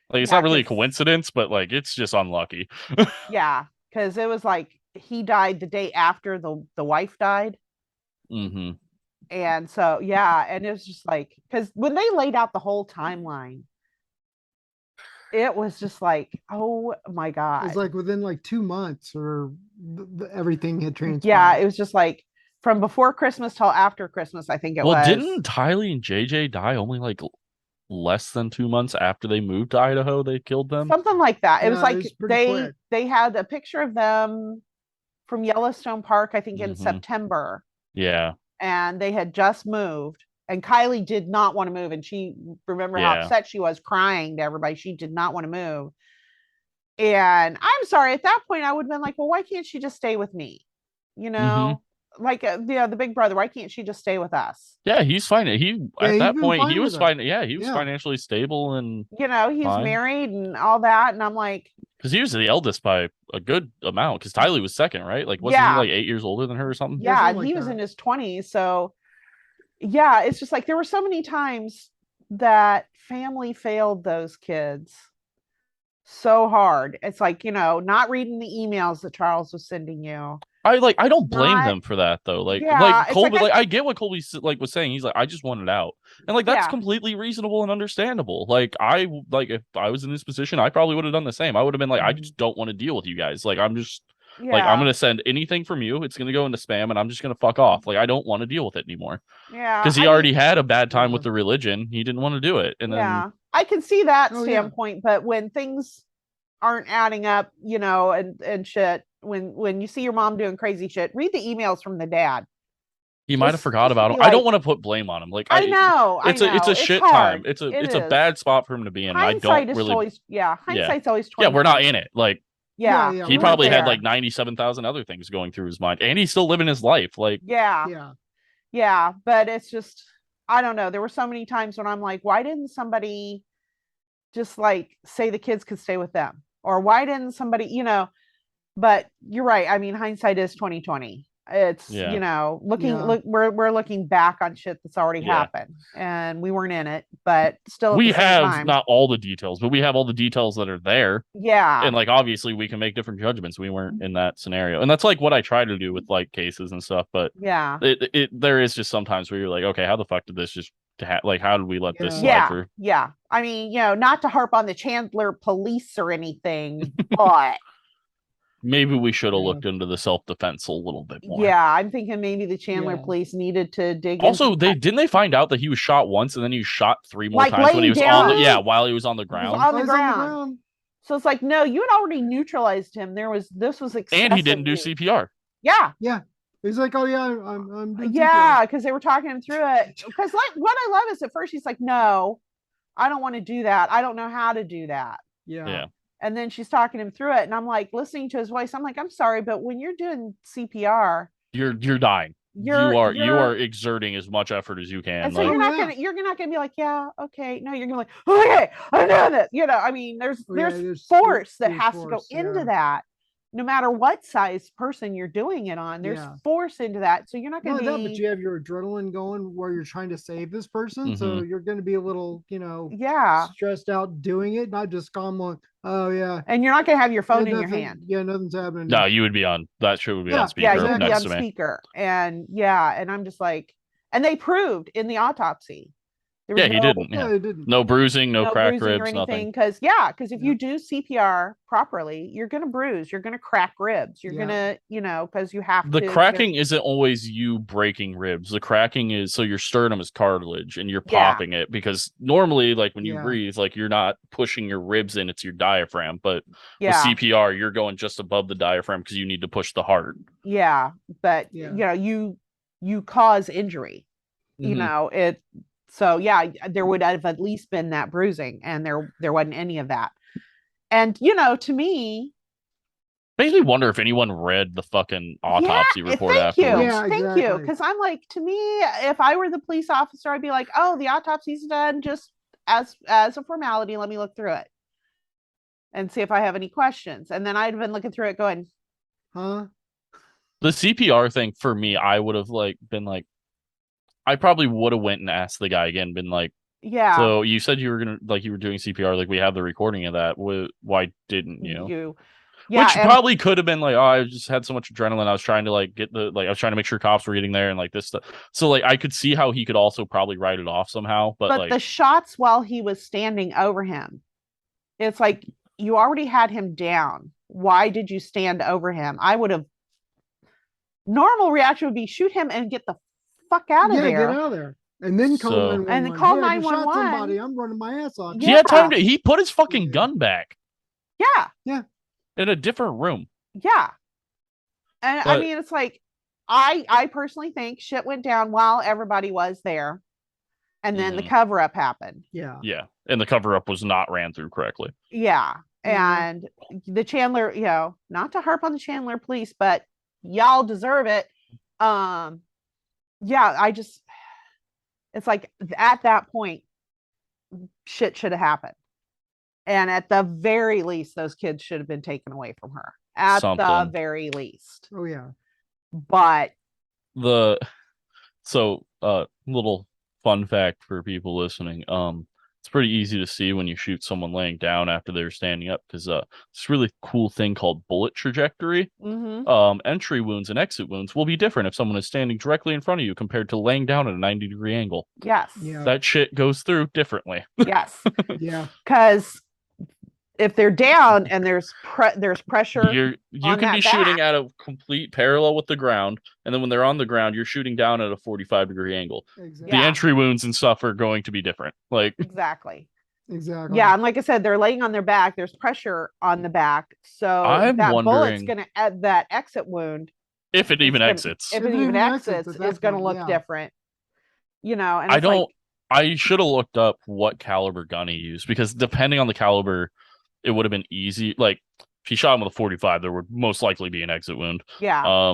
Like it's not really a coincidence, but like it's just unlucky. Yeah, because it was like he died the day after the wife died. Mm-hmm. And so and it was just like because when they laid out the whole timeline, it was just like, oh my God. It was like within like 2 months or everything had transpired. Yeah, it was just like from before Christmas till after Christmas, I think it was. Well, didn't Tylee and JJ die only like less than 2 months after they moved to Idaho? They killed them? Something like that. It was like quick. They had a picture of them from Yellowstone Park, I think in September. Yeah. And they had just moved. And Kylie did not want to move. And she, remember how upset she was, crying to everybody. She did not want to move. And I'm sorry, at that point, I would have been like, well, why can't she just stay with me? Like, the big brother, why can't she just stay with us? Yeah, he's fine. At that point, he was fine. Yeah, he was financially stable and, he's married and all that. And I'm like, because he was the eldest by a good amount, because Tylee was second, right? Like, wasn't he like 8 years older than her or something? Yeah, and he was in his 20s. So, yeah, it's just like there were so many times that family failed those kids so hard. It's like, not reading the emails that Charles was sending you. I don't blame them for that though. Like Colby, I get what Colby was saying. He's like, I just want it out, and like that's completely reasonable and understandable. Like if I was in this position, I probably would have done the same. I would have been like, I just don't want to deal with you guys. Like I'm just Like, I'm Yeah. gonna send anything from you, it's gonna go into spam, and I'm just gonna fuck off. Like, I don't want to deal with it anymore. Yeah. Because he already had a bad time Yeah. with the religion. He didn't want to do it. And yeah, I can see that Oh, yeah. standpoint, but when things aren't adding up, you know, and shit, when you see your mom doing crazy shit, read the emails from the dad. he might have Just forgot to about be him. I don't like, want to put blame on him. Like, I know, it's a it's shit time. hard. It's It a is. bad spot for him to be in. And I Hindsight don't is really. always, yeah, hindsight's always Yeah, 20. we're not in it. Like, Yeah, Yeah, he we weren't probably had there. like 97,000 other things going through his mind, and he's still living his life. Like, Yeah, Yeah. yeah, but it's just, I don't know. There were so many times when I'm like, why didn't somebody just like say the kids could stay with them, or why didn't somebody, you know? But you're right. I mean, hindsight is 2020. It's, Yeah. you know, Yeah. look, we're looking back on shit that's already Yeah. happened, and we weren't in it, but still at we the same have time, not all the details, but we have all the details that are there. yeah, And like, obviously, we can make different judgments. We weren't in that scenario, and that's like what I try to do with like cases and stuff. But yeah, there is just sometimes where you're like, okay, how the fuck did this just like, how did we let this Yeah. slide yeah, for? yeah. I mean, you know, not to harp on the Chandler police or anything, but Maybe we should have Yeah. looked into the self-defense a little bit more. yeah, I'm thinking maybe the Chandler Yeah. police needed to dig Also, into that. didn't they find out that he was shot once and then he was shot 3 more Like times when he laying was on the down. while he was on the He was ground, on the Oh, he's on the ground. ground. So it's like, no, you had already neutralized him. This was excessive. and he didn't do use. CPR. Yeah, Yeah. He's like, oh yeah, I'm doing yeah, because they were talking him through it. Because like, what I love is at first he's like, no, I don't want to do that. I don't know how to do that. CPR. Yeah. And then she's talking him through it, and I'm like listening to his voice. I'm like, I'm sorry, but when you're doing CPR, You're dying. You are exerting as much effort as you can. and so Like, you're not gonna be like, yeah, okay. No, you're gonna be like, okay, I'm doing this. You know, I mean, there's force that has to go into that. No matter what size person you're doing it on, there's force into that. So you're not gonna but you have your adrenaline going where you're trying to save this person. So you're gonna be a little, stressed out doing it, not just calm on, oh yeah. And you're not gonna have your phone in your hand. Yeah, nothing's happening. No, you would be on that shit would be on speaker. Yeah, you would be next on to me. speaker. And and I'm just like, and they proved in the autopsy. Yeah, he didn't. Yeah. he didn't. No bruising, no crack bruising ribs, or anything. nothing. Because if you do CPR properly, you're gonna bruise, you're gonna crack ribs, you're gonna, because you have The to. cracking isn't always you breaking ribs. The cracking is so your sternum is cartilage and you're popping it, because normally, like when you breathe, like you're not pushing your ribs in, it's your diaphragm. But with CPR, you're going just above the diaphragm because you need to push the heart. Yeah, but you cause injury. It. So there would have at least been that bruising, and there wasn't any of that. And to me, makes me wonder if anyone read the fucking autopsy report afterwards. Yeah, thank you, because I'm like, to me, if I were the police officer, I'd be like, oh, the autopsy's done, just as a formality. Let me look through it and see if I have any questions. And then I'd have been looking through it, going, huh? The CPR thing for me, I would have been like. I probably would have went and asked the guy again, been like, yeah. So you said you were you were doing CPR, like we have the recording of that. Why didn't you? Yeah, which probably could have been like, oh, I just had so much adrenaline. I was trying to I was trying to make sure cops were getting there and like this stuff. So like I could see how he could also probably write it off somehow. But like the shots while he was standing over him, it's like you already had him down. Why did you stand over him? I would have. Normal reaction would be shoot him and get the fuck out of there. Get out of there. And then call 911. And then call 911. Somebody, I'm running my ass off. He had time to. He put his fucking gun back. Yeah. In a different room. Yeah. And I mean, it's like, I personally think shit went down while everybody was there, and then the cover up happened. Yeah. Yeah, and the cover up was not ran through correctly. Yeah, and the Chandler, not to harp on the Chandler police, but y'all deserve it. It's like at that point, shit should have happened. And at the very least, those kids should have been taken away from her. At the very least. Oh, yeah. But little fun fact for people listening. It's pretty easy to see when you shoot someone laying down after they're standing up, because this really cool thing called bullet trajectory. Entry wounds and exit wounds will be different if someone is standing directly in front of you compared to laying down at a 90-degree angle. Yes. Yeah. That shit goes through differently. Yes. Yeah. Because if they're down and there's pressure You on can be that shooting back. at a complete parallel with the ground, and then when they're on the ground, you're shooting down at a 45-degree angle. Exactly. The Yeah. entry wounds and stuff are going to be different. Like Exactly. Exactly. Yeah, and like I said, they're laying on their back. There's pressure on the back, so I'm that bullet's wondering gonna add that exit wound. if it even exits. If it even exits, at that is gonna point, look yeah. different. And I it's like, don't. I should have looked up what caliber gun he used because depending on the caliber, it would have been easy. Like if he shot him with a 45, there would most likely be an exit wound. yeah,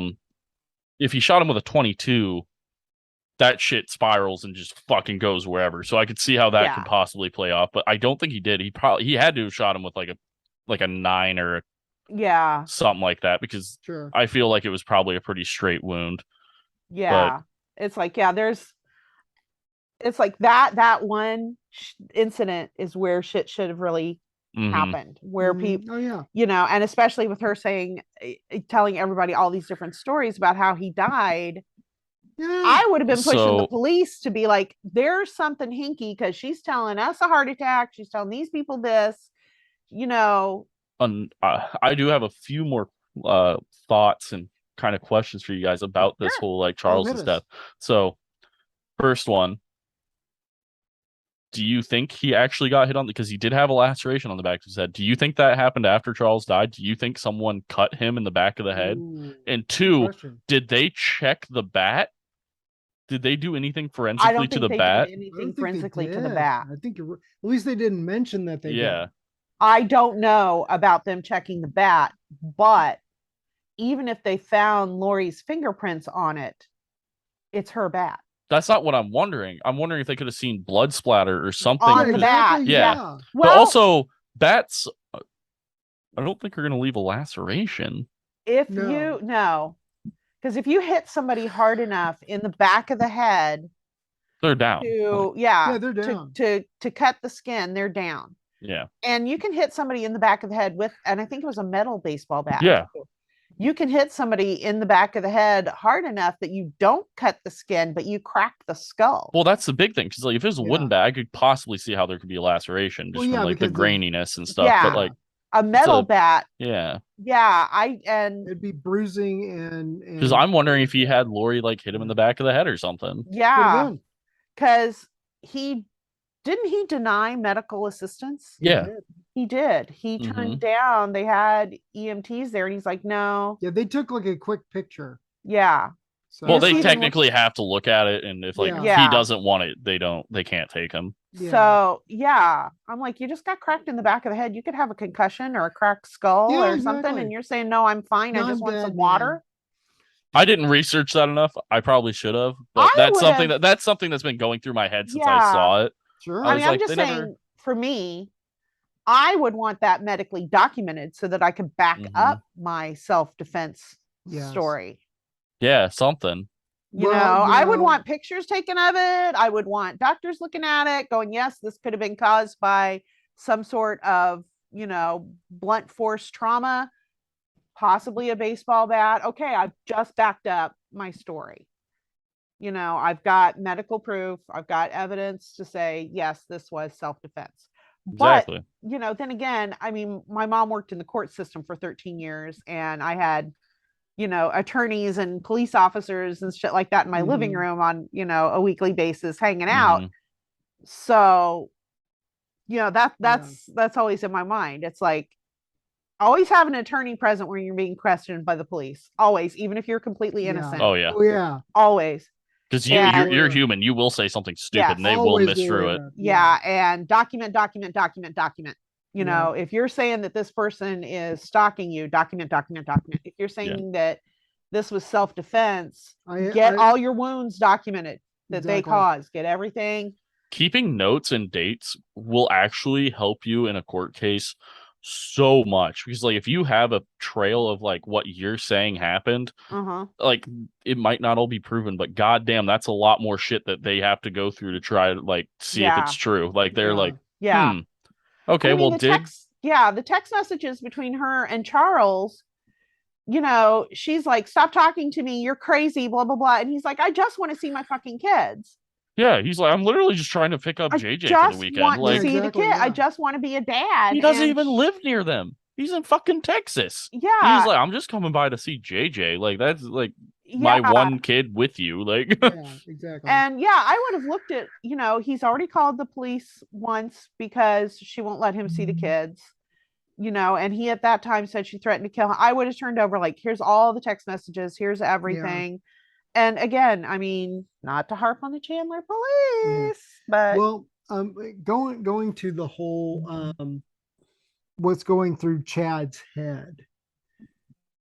If he shot him with a 22, that shit spirals and just fucking goes wherever. So I could see how that Yeah. could possibly play off, but I don't think he did. He had to have shot him with like a 9 or yeah, something like that because Sure. I feel like it was probably a pretty straight wound. yeah. It's like, yeah, it's like that one incident is where shit should have really Mhm. happened, where Mhm. people, Oh yeah. and especially with her saying, telling everybody all these different stories about how he died. Yeah. I would have been pushing the So police to be like, there's something hinky because she's telling us a heart attack. She's telling these people this, I do have a few more thoughts and kind of questions for you guys about this Sure. whole like hit Charles's us. death. So first one, do you think he actually got hit on because he did have a laceration on the back of his head? Do you think that happened after Charles died? Do you think someone cut him in the back of the head? Ooh, And good two, question. did they check the bat? Did they do anything I forensically don't to think the they bat? did I anything don't think they forensically to the did. bat. I think at least they didn't mention that they Yeah. did. I don't know about them checking the bat, but even if they found Lori's fingerprints on it, it's her bat That's not what I'm wondering. I'm wondering if they could have seen blood splatter or something. on the 'cause- bat. Yeah. Yeah. But Well, also, bats, I don't think are going to leave a laceration. if No. you no, because if you hit somebody hard enough in the back of the head They're down. to Yeah, they're down. to cut the skin, they're down. Yeah. And you can hit somebody in the back of the head with, and I think it was a metal baseball bat. Yeah. too. You can hit somebody in the back of the head hard enough that you don't cut the skin, but you crack the skull. Well, that's the big thing because like if it was a wooden Yeah. bat, I could possibly see how there could be a laceration just Well, yeah, from like the because of- graininess and stuff. Yeah. But like, A metal a- bat, yeah, and It'd be bruising and because I'm wondering if he had Lori like hit him in the back of the head or something. Could've yeah, been. because he deny medical assistance. Yeah. He did. He Mhm. turned down. They had EMTs there, and he's like, no. Yeah, they took like a quick picture. Yeah. So Well, Yes, they even technically have to look at it, and if like Yeah. he doesn't want it, they can't take him. Yeah. So yeah, I'm like, you just got cracked in the back of the head. You could have a concussion or a cracked skull Yeah, or something, exactly. and you're saying, no, I'm fine. No, I just I'm want good, some water. I didn't research that enough. I probably should have, but I that's would've- something that's something that's been going through my head since I Yeah. saw it. Sure. I I was mean, I'm like, just they saying, never- for me, I would want that medically documented so that I could back Mhm. up my self-defense Yes. story. Yeah, something. I would want pictures taken of it. I would want doctors looking at it, going, yes, this could have been caused by some sort of, blunt force trauma, possibly a baseball bat. Okay, I've just backed up my story. I've got medical proof. I've got evidence to say, yes, this was self-defense. Exactly. But, then again, I mean, my mom worked in the court system for 13 years, and I had attorneys and police officers and shit like that in my living Mhm. room on, a weekly basis hanging out. Mhm. So, that's always in my mind. It's like, always have an attorney present when you're being questioned by the police. Always, even if you're completely Yeah. innocent. Oh yeah, Oh yeah. Always. because Yeah. you're human. You will say something stupid, Yes. and they will Always misstrew worry it. about- Yeah. And document. Yeah. If you're saying that this person is stalking you, document. If you're saying that this was self-defense, get all your wounds documented that they Exactly. caused. Get everything. Keeping notes and dates will actually help you in a court case so much because like if you have a trail of like what you're saying happened, Uh-huh. like it might not all be proven, but goddamn, that's a lot more shit that they have to go through to try to like see if Yeah. it's true. Like they're Yeah. like, Yeah. okay, And I mean, well, the text messages between her and Charles, she's like, stop talking to me, you're crazy, blah blah blah, and he's like, I just want to see my fucking kids. Yeah, he's like, I'm literally just trying to pick up I JJ for the just weekend. want to Like, see the exactly, kid. I yeah. just want to be a dad. he doesn't And even live near them. He's in fucking Texas. He's yeah, like, I'm just coming by to see JJ. Like, that's like my yeah. one kid with you. Like, Yeah, exactly. And yeah, I would have looked at, he's already called the police once because she won't let him see the kids, and he at that time said she threatened to kill him. I would have turned over, like, here's all the text messages, here's Yeah. everything. And again, I mean, not to harp on the Chandler Mhm. police, but Well, going to the whole what's going through Chad's head.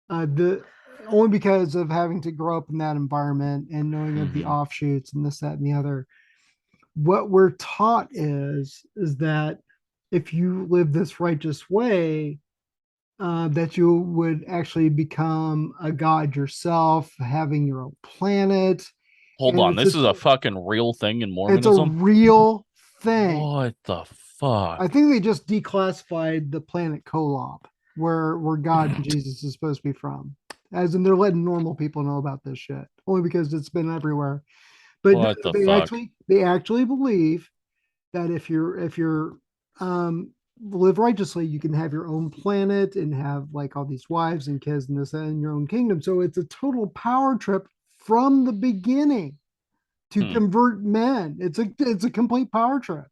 The only because of having to grow up in that environment and knowing of the Mhm. offshoots and this, that, and the other. What we're taught is that if you live this righteous way, that you would actually become a god yourself, having your own planet. Hold And on, this is a fucking real thing in it's a Mormonism. real thing. What the fuck? I think they just declassified the planet Kolob, where God and Jesus is supposed to be from. As in, they're letting normal people know about this shit, only because it's been everywhere. But What the they fuck? actually believe that if you're live righteously, you can have your own planet and have like all these wives and kids and this and your own kingdom. So it's a total power trip from the beginning to Hmm. convert men. It's a complete power trip.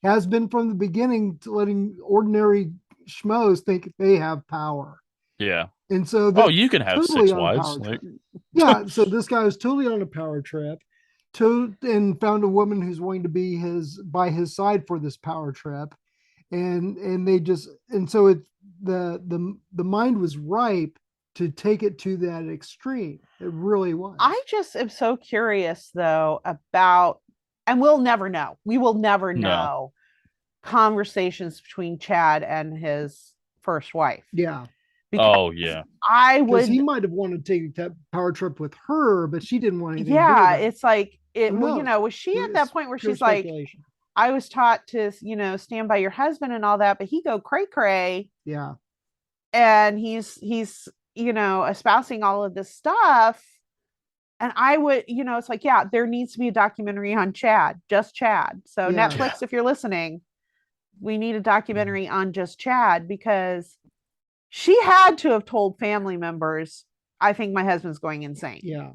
Has been from the beginning, to letting ordinary schmoes think they have power. Yeah. And so Oh, this you can have totally 6 on a wives. power Like, trip. Yeah, so this guy was totally on a power trip and found a woman who's willing to be by his side for this power trip. And they just, and so it the mind was ripe to take it to that extreme. It really was. I just am so curious though about, and we'll never know. We will never no. know conversations between Chad and his first wife. Yeah. Because Oh, yeah. I Because he would, might have wanted to take that power trip with her, but she didn't want anything to do with yeah, it. it's like Who well, knows? was she at that It's point where pure she's like, speculation. I was taught to, stand by your husband and all that, but he go cray cray Yeah. and he's, espousing all of this stuff. And I would, it's like, yeah, there needs to be a documentary on Chad, just Chad. So Yeah. Netflix, if you're listening, we need a documentary on just Chad because she had to have told family members, I think my husband's going insane. Yeah.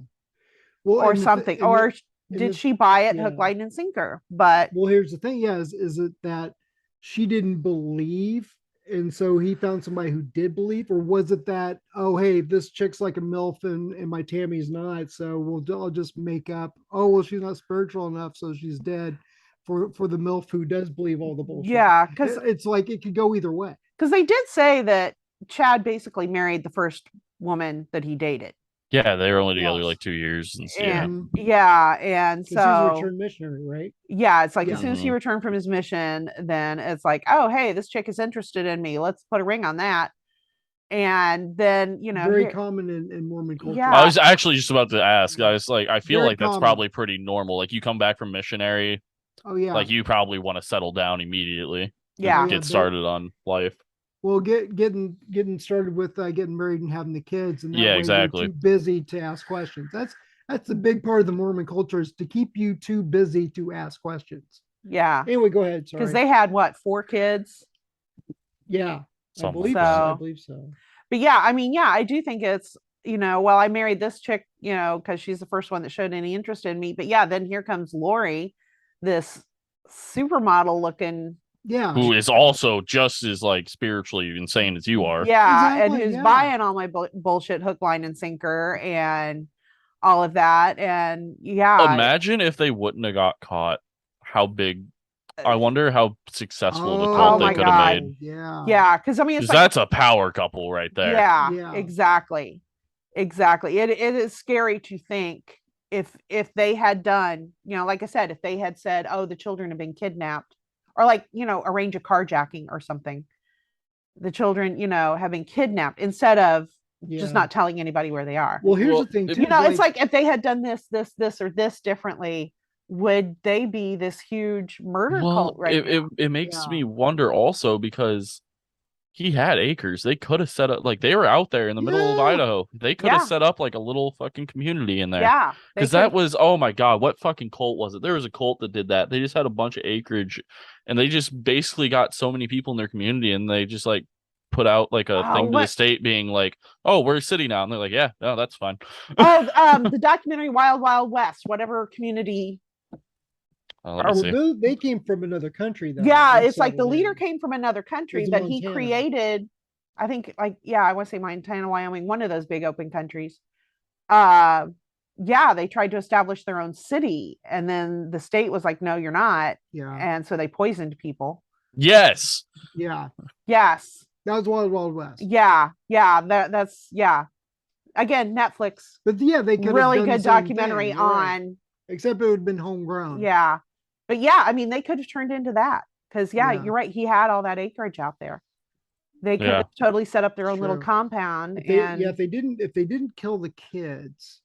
Well, Or and something. and Or and did she buy it hook, yeah. line, and sinker? But Well, here's the thing. Yeah, is it that she didn't believe, and so he found somebody who did believe, or was it that, oh, hey, this chick's like a MILF and my Tammy's not, so I'll just make up. Oh, well, she's not spiritual enough, so she's dead. For the MILF who does believe all the bullshit. yeah, because It's like it could go either way. they did say that Chad basically married the first woman that he dated. Yeah, they were only together Yes. like 2 years. And yeah. And yeah, and Because he's a so returned missionary, right? yeah, it's like Yeah. as soon as he Mhm. returned from his mission, then it's like, oh, hey, this chick is interested in me. Let's put a ring on that. And then, Very common in Mormon culture. Yeah. I was actually just about to ask. I was like, I feel Very like that's common. probably pretty normal. Like, you come back from missionary, Oh yeah. like you probably want to settle down immediately. Yeah. Get started on life. Well, getting started with getting married and having the kids, and that Yeah, way exactly. you're too busy to ask questions. That's the big part of the Mormon culture, is to keep you too busy to ask questions. Yeah. Anyway, go ahead. Sorry. Because they had what, 4 kids? Yeah, I Something believe like so. that. I believe so. But yeah, I mean, yeah, I do think it's, well, I married this chick, because she's the first one that showed any interest in me. But yeah, then here comes Lori, this supermodel looking. Yeah. Who is also just as like spiritually insane as you are. Yeah. Exactly, And who's yeah. buying all my bullshit hook, line, and sinker and all of that. And yeah. Imagine if they wouldn't have got caught, how big. I wonder how successful the Oh cult my they could have God. made. Yeah. Yeah. Because I mean, it's Because like, that's a power couple right there. yeah, Yeah. exactly. Exactly. It is scary to think if they had done, like I said, if they had said, oh, the children have been kidnapped, or like, arrange a carjacking or something. The children, have been kidnapped instead of just Yeah. not telling anybody where they are. Well, here's Well, the thing, too. It's like if they had done this, or this differently, would they be this huge murder cult right now? it makes Yeah. me wonder also because he had acres. They could have set up like they were out there in the middle of Yeah. Idaho. They could have Yeah. set up like a little fucking community in there. Yeah. They Because that could. was, oh my God, what fucking cult was it? There was a cult that did that. They just had a bunch of acreage and they just basically got so many people in their community and they just like put out like a thing to the What? state being like, oh, we're a city now. And they're like, yeah, no, that's fine. The documentary Wild Wild West, whatever community. Let me see. They came from another country though. Yeah, and it's like the settled leader in. came from another It country was in that he Montana. created. I think, like, yeah, I want to say Montana, Wyoming, one of those big open countries. Uh, yeah, they tried to establish their own city, and then the state was like, "No, you're not," Yeah. and so they poisoned people. Yes. Yeah. Yes. That was Wild Wild West. Yeah. That's yeah. Again, Netflix. But yeah, they could really have done good the same documentary thing. You're right. on. Except it would have been homegrown. Yeah, but yeah, I mean, they could have turned into that because yeah, you're right. He had all that acreage out there. They could have totally set up their own little compound. If they didn't kill the kids,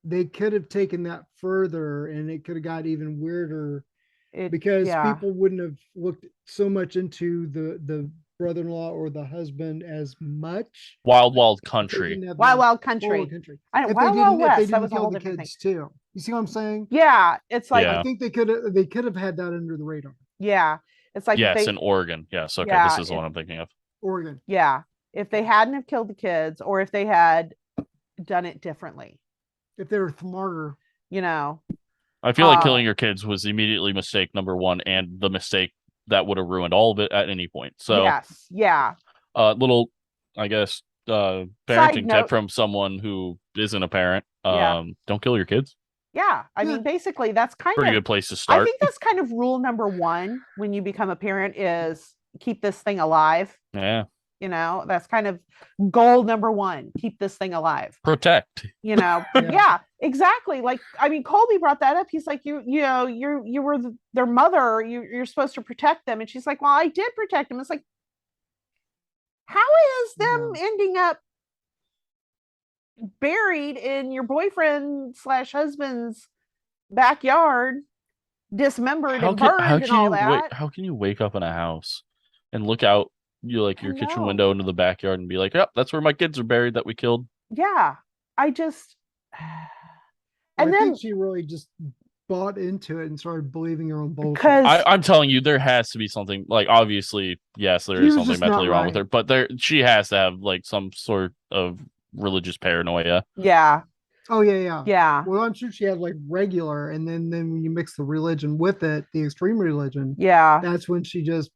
they could have taken that further, and it could have got even weirder because people wouldn't have looked so much into the brother-in-law or the husband as much. Wild country. Wild country. I know, Wild West. That was a whole different thing too. You see what I'm saying? Yeah, it's like I think they could have had that under the radar. Yeah, it's like yes, in Oregon. Yes, okay, this is the one I'm thinking of. Oregon. Yeah, if they hadn't have killed the kids, or if they had done it differently, if they were smarter, you know. I feel like killing your kids was immediately mistake number one, and the mistake that would have ruined all of it at any point. So yes, yeah. Little, I guess, parenting tip from someone who isn't a parent. Don't kill your kids. Yeah, I mean, basically, that's kind of pretty good place to start. I think that's kind of rule number one when you become a parent is keep this thing alive. Yeah. You know, that's kind of goal number one. Keep this thing alive. Protect. You know, yeah, exactly. Like, I mean, Colby brought that up. He's like, you were their mother. You're supposed to protect them, and she's like, well, I did protect them. It's like, how is them ending up buried in your boyfriend / husband's backyard, dismembered and burned and all that? How can you wake up in a house and look out your kitchen window into the backyard and be like, yep, that's where my kids are buried that we killed? Yeah, I just and I think she really just bought into it and started believing her own bullshit. Because I'm telling you, there has to be something, like, obviously, yes, there is something mentally wrong with her, but she has to have like some sort of religious paranoia. Yeah. Oh yeah. Well, I'm sure she had like regular, and then when you mix the religion with it, the extreme religion, that's when she just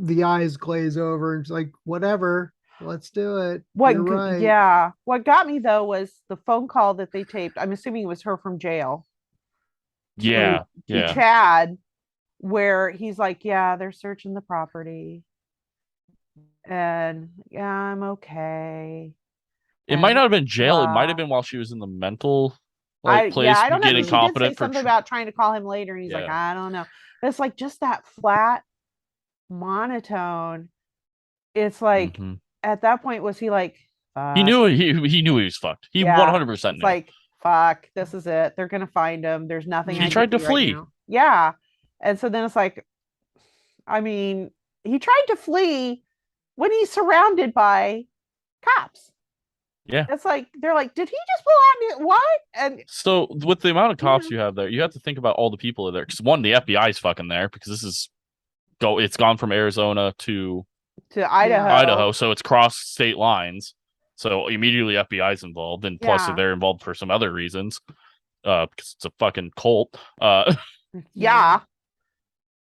the eyes glaze over and she's like, whatever, let's do it. You're right. Yeah. What got me though was the phone call that they taped. I'm assuming it was her from jail. To Chad, where he's like, yeah, they're searching the property. And yeah, I'm okay. It might not have been jail. It might have been while she was in the mental place. Yeah, I don't know. Getting confident. Did say something about trying to call him later, and he's like, I don't know. But it's like just that flat monotone. It's like at that point, was he like? He knew he knew he was fucked. He 100% knew. Like, fuck, this is it. They're gonna find him. There's nothing. He tried to flee. Right, yeah, and so then it's like, I mean, he tried to flee when he's surrounded by cops. Yeah, it's like they're like, did he just pull out what? And so with the amount of cops you have there, you have to think about all the people there. Because one, the FBI is fucking there because this is it's gone from Arizona to Idaho, so it's crossed state lines. So immediately FBI is involved, and plus they're involved for some other reasons, because it's a fucking cult. Yeah.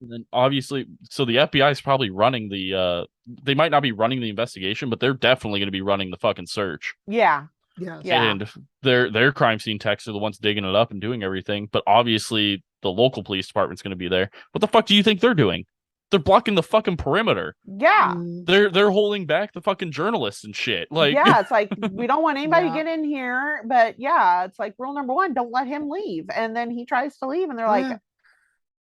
And then obviously, so the FBI is probably running the. They might not be running the investigation, but they're definitely going to be running the fucking search. Yeah. And their crime scene techs are the ones digging it up and doing everything. But obviously, the local police department's going to be there. What the fuck do you think they're doing? They're blocking the fucking perimeter. Yeah. They're holding back the fucking journalists and shit. Like, yeah, it's like, we don't want anybody to get in here, but yeah, it's like rule number one, don't let him leave. And then he tries to leave and they're like,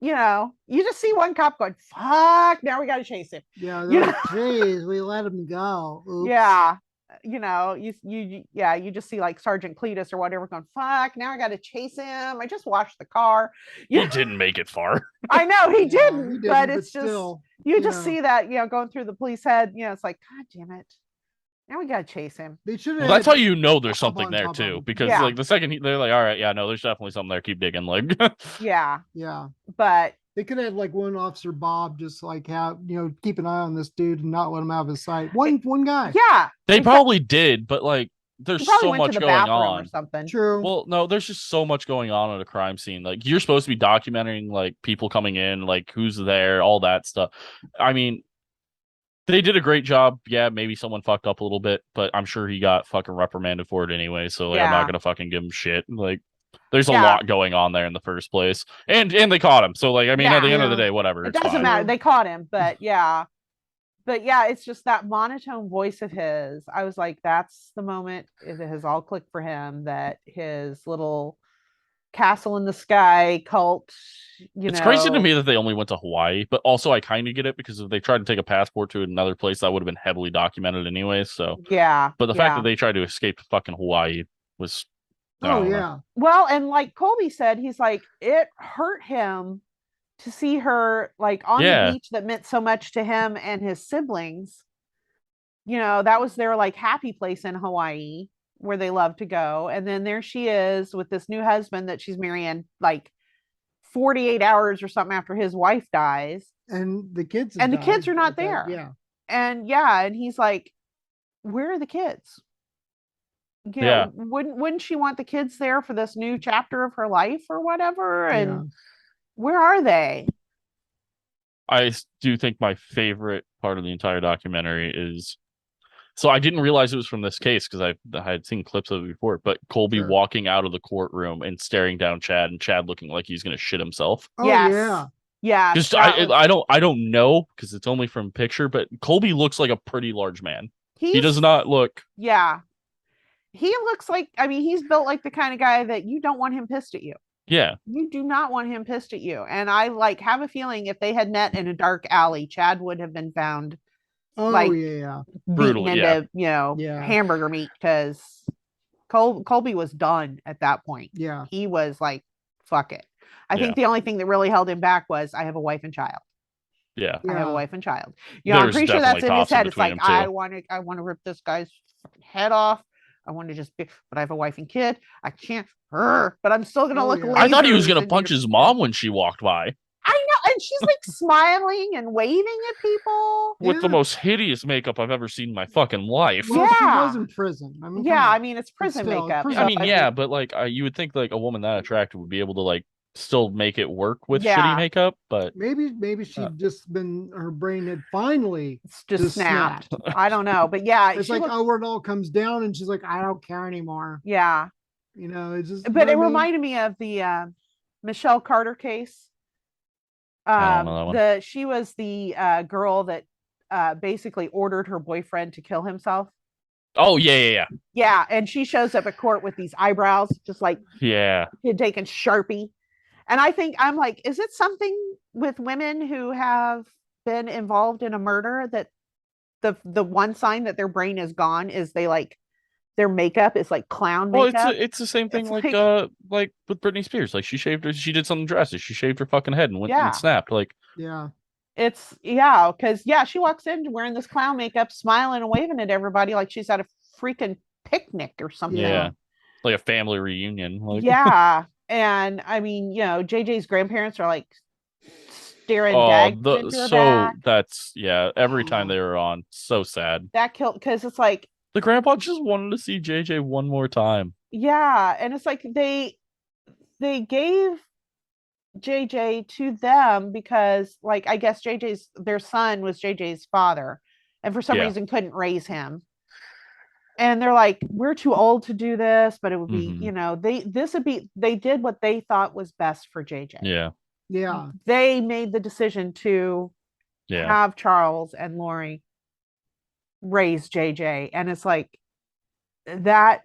you know, you just see one cop going, fuck, now we got to chase him. Yeah. Like, geez, we let him go. Oops. Yeah. you just see like Sergeant Cletus or whatever going, fuck, now I got to chase him. I just washed the car. He didn't make it far. I know he didn't, he but didn't, it's just, still, you just see that, going through the police head, it's like, God damn it. Now we got to chase him. They should have. Well, that's how you know there's top something on there top of too, him. because Yeah. like the second they're like, all right, yeah, no, there's definitely something there. Keep digging, like. Yeah, Yeah. but They could have like one officer Bob just like have keep an eye on this dude and not let him out of his sight. One guy. yeah, They except probably did, but like he there's probably so went to much the going bathroom or on. something. True. Well, no, there's just so much going on at a crime scene. Like you're supposed to be documenting like people coming in, like who's there, all that stuff. I mean, they did a great job. Yeah, maybe someone fucked up a little bit, but I'm sure he got fucking reprimanded for it anyway. So like, I'm not Yeah. gonna fucking give him shit. Like, there's a Yeah. lot going on there in the first place, and they caught him. So like, I mean, at the end of the Yeah. day, whatever. It It's doesn't fine. matter. They caught him, but yeah. But yeah, it's just that monotone voice of his. I was like, that's the moment it has all clicked for him, that his little castle in the sky cult, It's crazy to me that they only went to Hawaii, but also I kind of get it, because if they tried to take a passport to another place, that would have been heavily documented anyway. So, Yeah. but the fact that they tried to escape to fucking Hawaii was, I Oh don't know. yeah. Well, and like Colby said, he's like, it hurt him to see her like on the Yeah. beach that meant so much to him and his siblings. That was their like happy place in Hawaii where they love to go. And then there she is with this new husband that she's marrying like 48 hours or something after his wife dies. And the kids And the died kids are not at that- there. Yeah. And he's like, where are the kids? Yeah. Wouldn't she want the kids there for this new chapter of her life or whatever? And Yeah. where are they? I do think my favorite part of the entire documentary is, so I didn't realize it was from this case because I had seen clips of it before, but Colby Sure. walking out of the courtroom and staring down Chad, and Chad looking like he's gonna shit himself. Oh Yes. yeah. Yeah. Just I don't know because it's only from picture, but Colby looks like a pretty large man. He does not look. Yeah. He looks like, I mean, he's built like the kind of guy that you don't want him pissed at you. Yeah. You do not want him pissed at you. And I like have a feeling if they had met in a dark alley, Chad would have been found Oh like yeah. Brutal, beaten into, Yeah. hamburger meat, because Colby was done at that point. Yeah. He was like, fuck it. I Yeah. think the only thing that really held him back was, I have a wife and child. Yeah. I have a Yeah. wife and child. I'm There's pretty sure that's definitely in his cops in head. It's between like, them, too. I want to rip this guy's fucking head off. I want to just be, but I have a wife and kid. I can't, but I'm still gonna Oh, look. yeah. I thought he was lasers gonna in punch your- his mom when she walked by I know, and she's like smiling and waving at people. with the Yeah. most hideous makeup I've ever seen in my fucking life. Well, she Yeah. was in prison. I mean, Yeah, come on. I mean, it's prison still, makeup. prison I mean, so, yeah, but like you would think like a woman that attractive would be able to like still make it work with Yeah. shitty makeup, but Maybe she'd just been, her brain had finally it's just just snapped. snapped. I don't know, but yeah, It's she like, looked- oh, where it all comes down, and she's like, I don't care anymore. yeah. It's just. But it reminded me of the Michelle Carter case. I don't know that one. She was the girl that basically ordered her boyfriend to kill himself. Oh yeah. Yeah, and she shows up at court with these eyebrows, just like Yeah. she had taken Sharpie. And I'm like, is it something with women who have been involved in a murder that the one sign that their brain is gone is they like their makeup is like clown Well, makeup? it's the same thing It's like with Britney Spears. Like she did something drastic. She shaved her fucking head and went Yeah. and snapped. Like Yeah. because she walks in wearing this clown makeup, smiling and waving at everybody like she's at a freaking picnic or something. yeah. Like a family reunion. Like Yeah. And I mean, JJ's grandparents are like staring oh daggers into her back. that's every time Oh. they were on, so sad. That killed, because it's like, The grandpa just wanted to see JJ one more time. yeah, and it's like they gave JJ to them because like I guess their son was JJ's father and for some Yeah. reason couldn't raise him. And they're like, we're too old to do this, but it would be, Mhm. they did what they thought was best for JJ. Yeah. Yeah. They made the decision to Yeah. have Charles and Lori raise JJ. And it's like that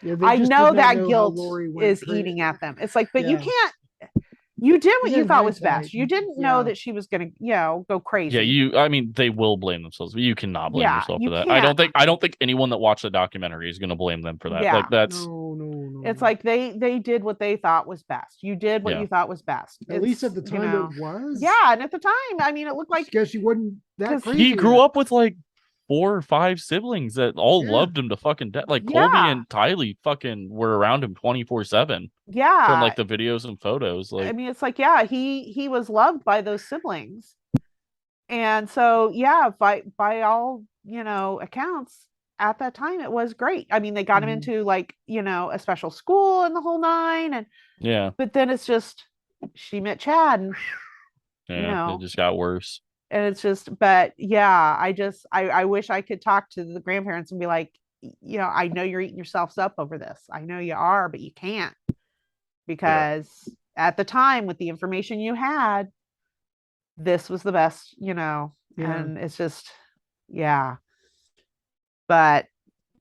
Yeah, they I just know did not that how guilt Lori went is crazy. eating at them. It's like, but you Yeah. can't, You did what And you in thought was hindsight, best. You didn't know yeah. that she was gonna, go crazy. Yeah, I mean, they will blame themselves, but you cannot blame Yeah, yourself you for that. I can't. don't think anyone that watched the documentary is gonna blame them for that. Yeah. Like that's No. It's like they did what they thought was best. You did what Yeah. you thought was best. At least at the you time know, it was. yeah, and at the time, I mean, it looked like Because she wasn't that 'cause crazy. he grew yet. up with like 4 or 5 siblings that all Yeah. loved him to fucking death. Like Colby yeah, and Tylee fucking were around him 24/7 from yeah. like the videos and photos. I Like mean, it's like, yeah, he was loved by those siblings. And so, yeah, by all, accounts at that time it was great. I mean, they got him Mhm. into like, a special school and the whole nine and yeah, but then it's just she met Chad and it just got worse. and it's just but yeah, I wish I could talk to the grandparents and be like, I know you're eating yourselves up over this. I know you are, but you can't because at the time with the information you had, this was the best, Yeah. and it's just yeah. But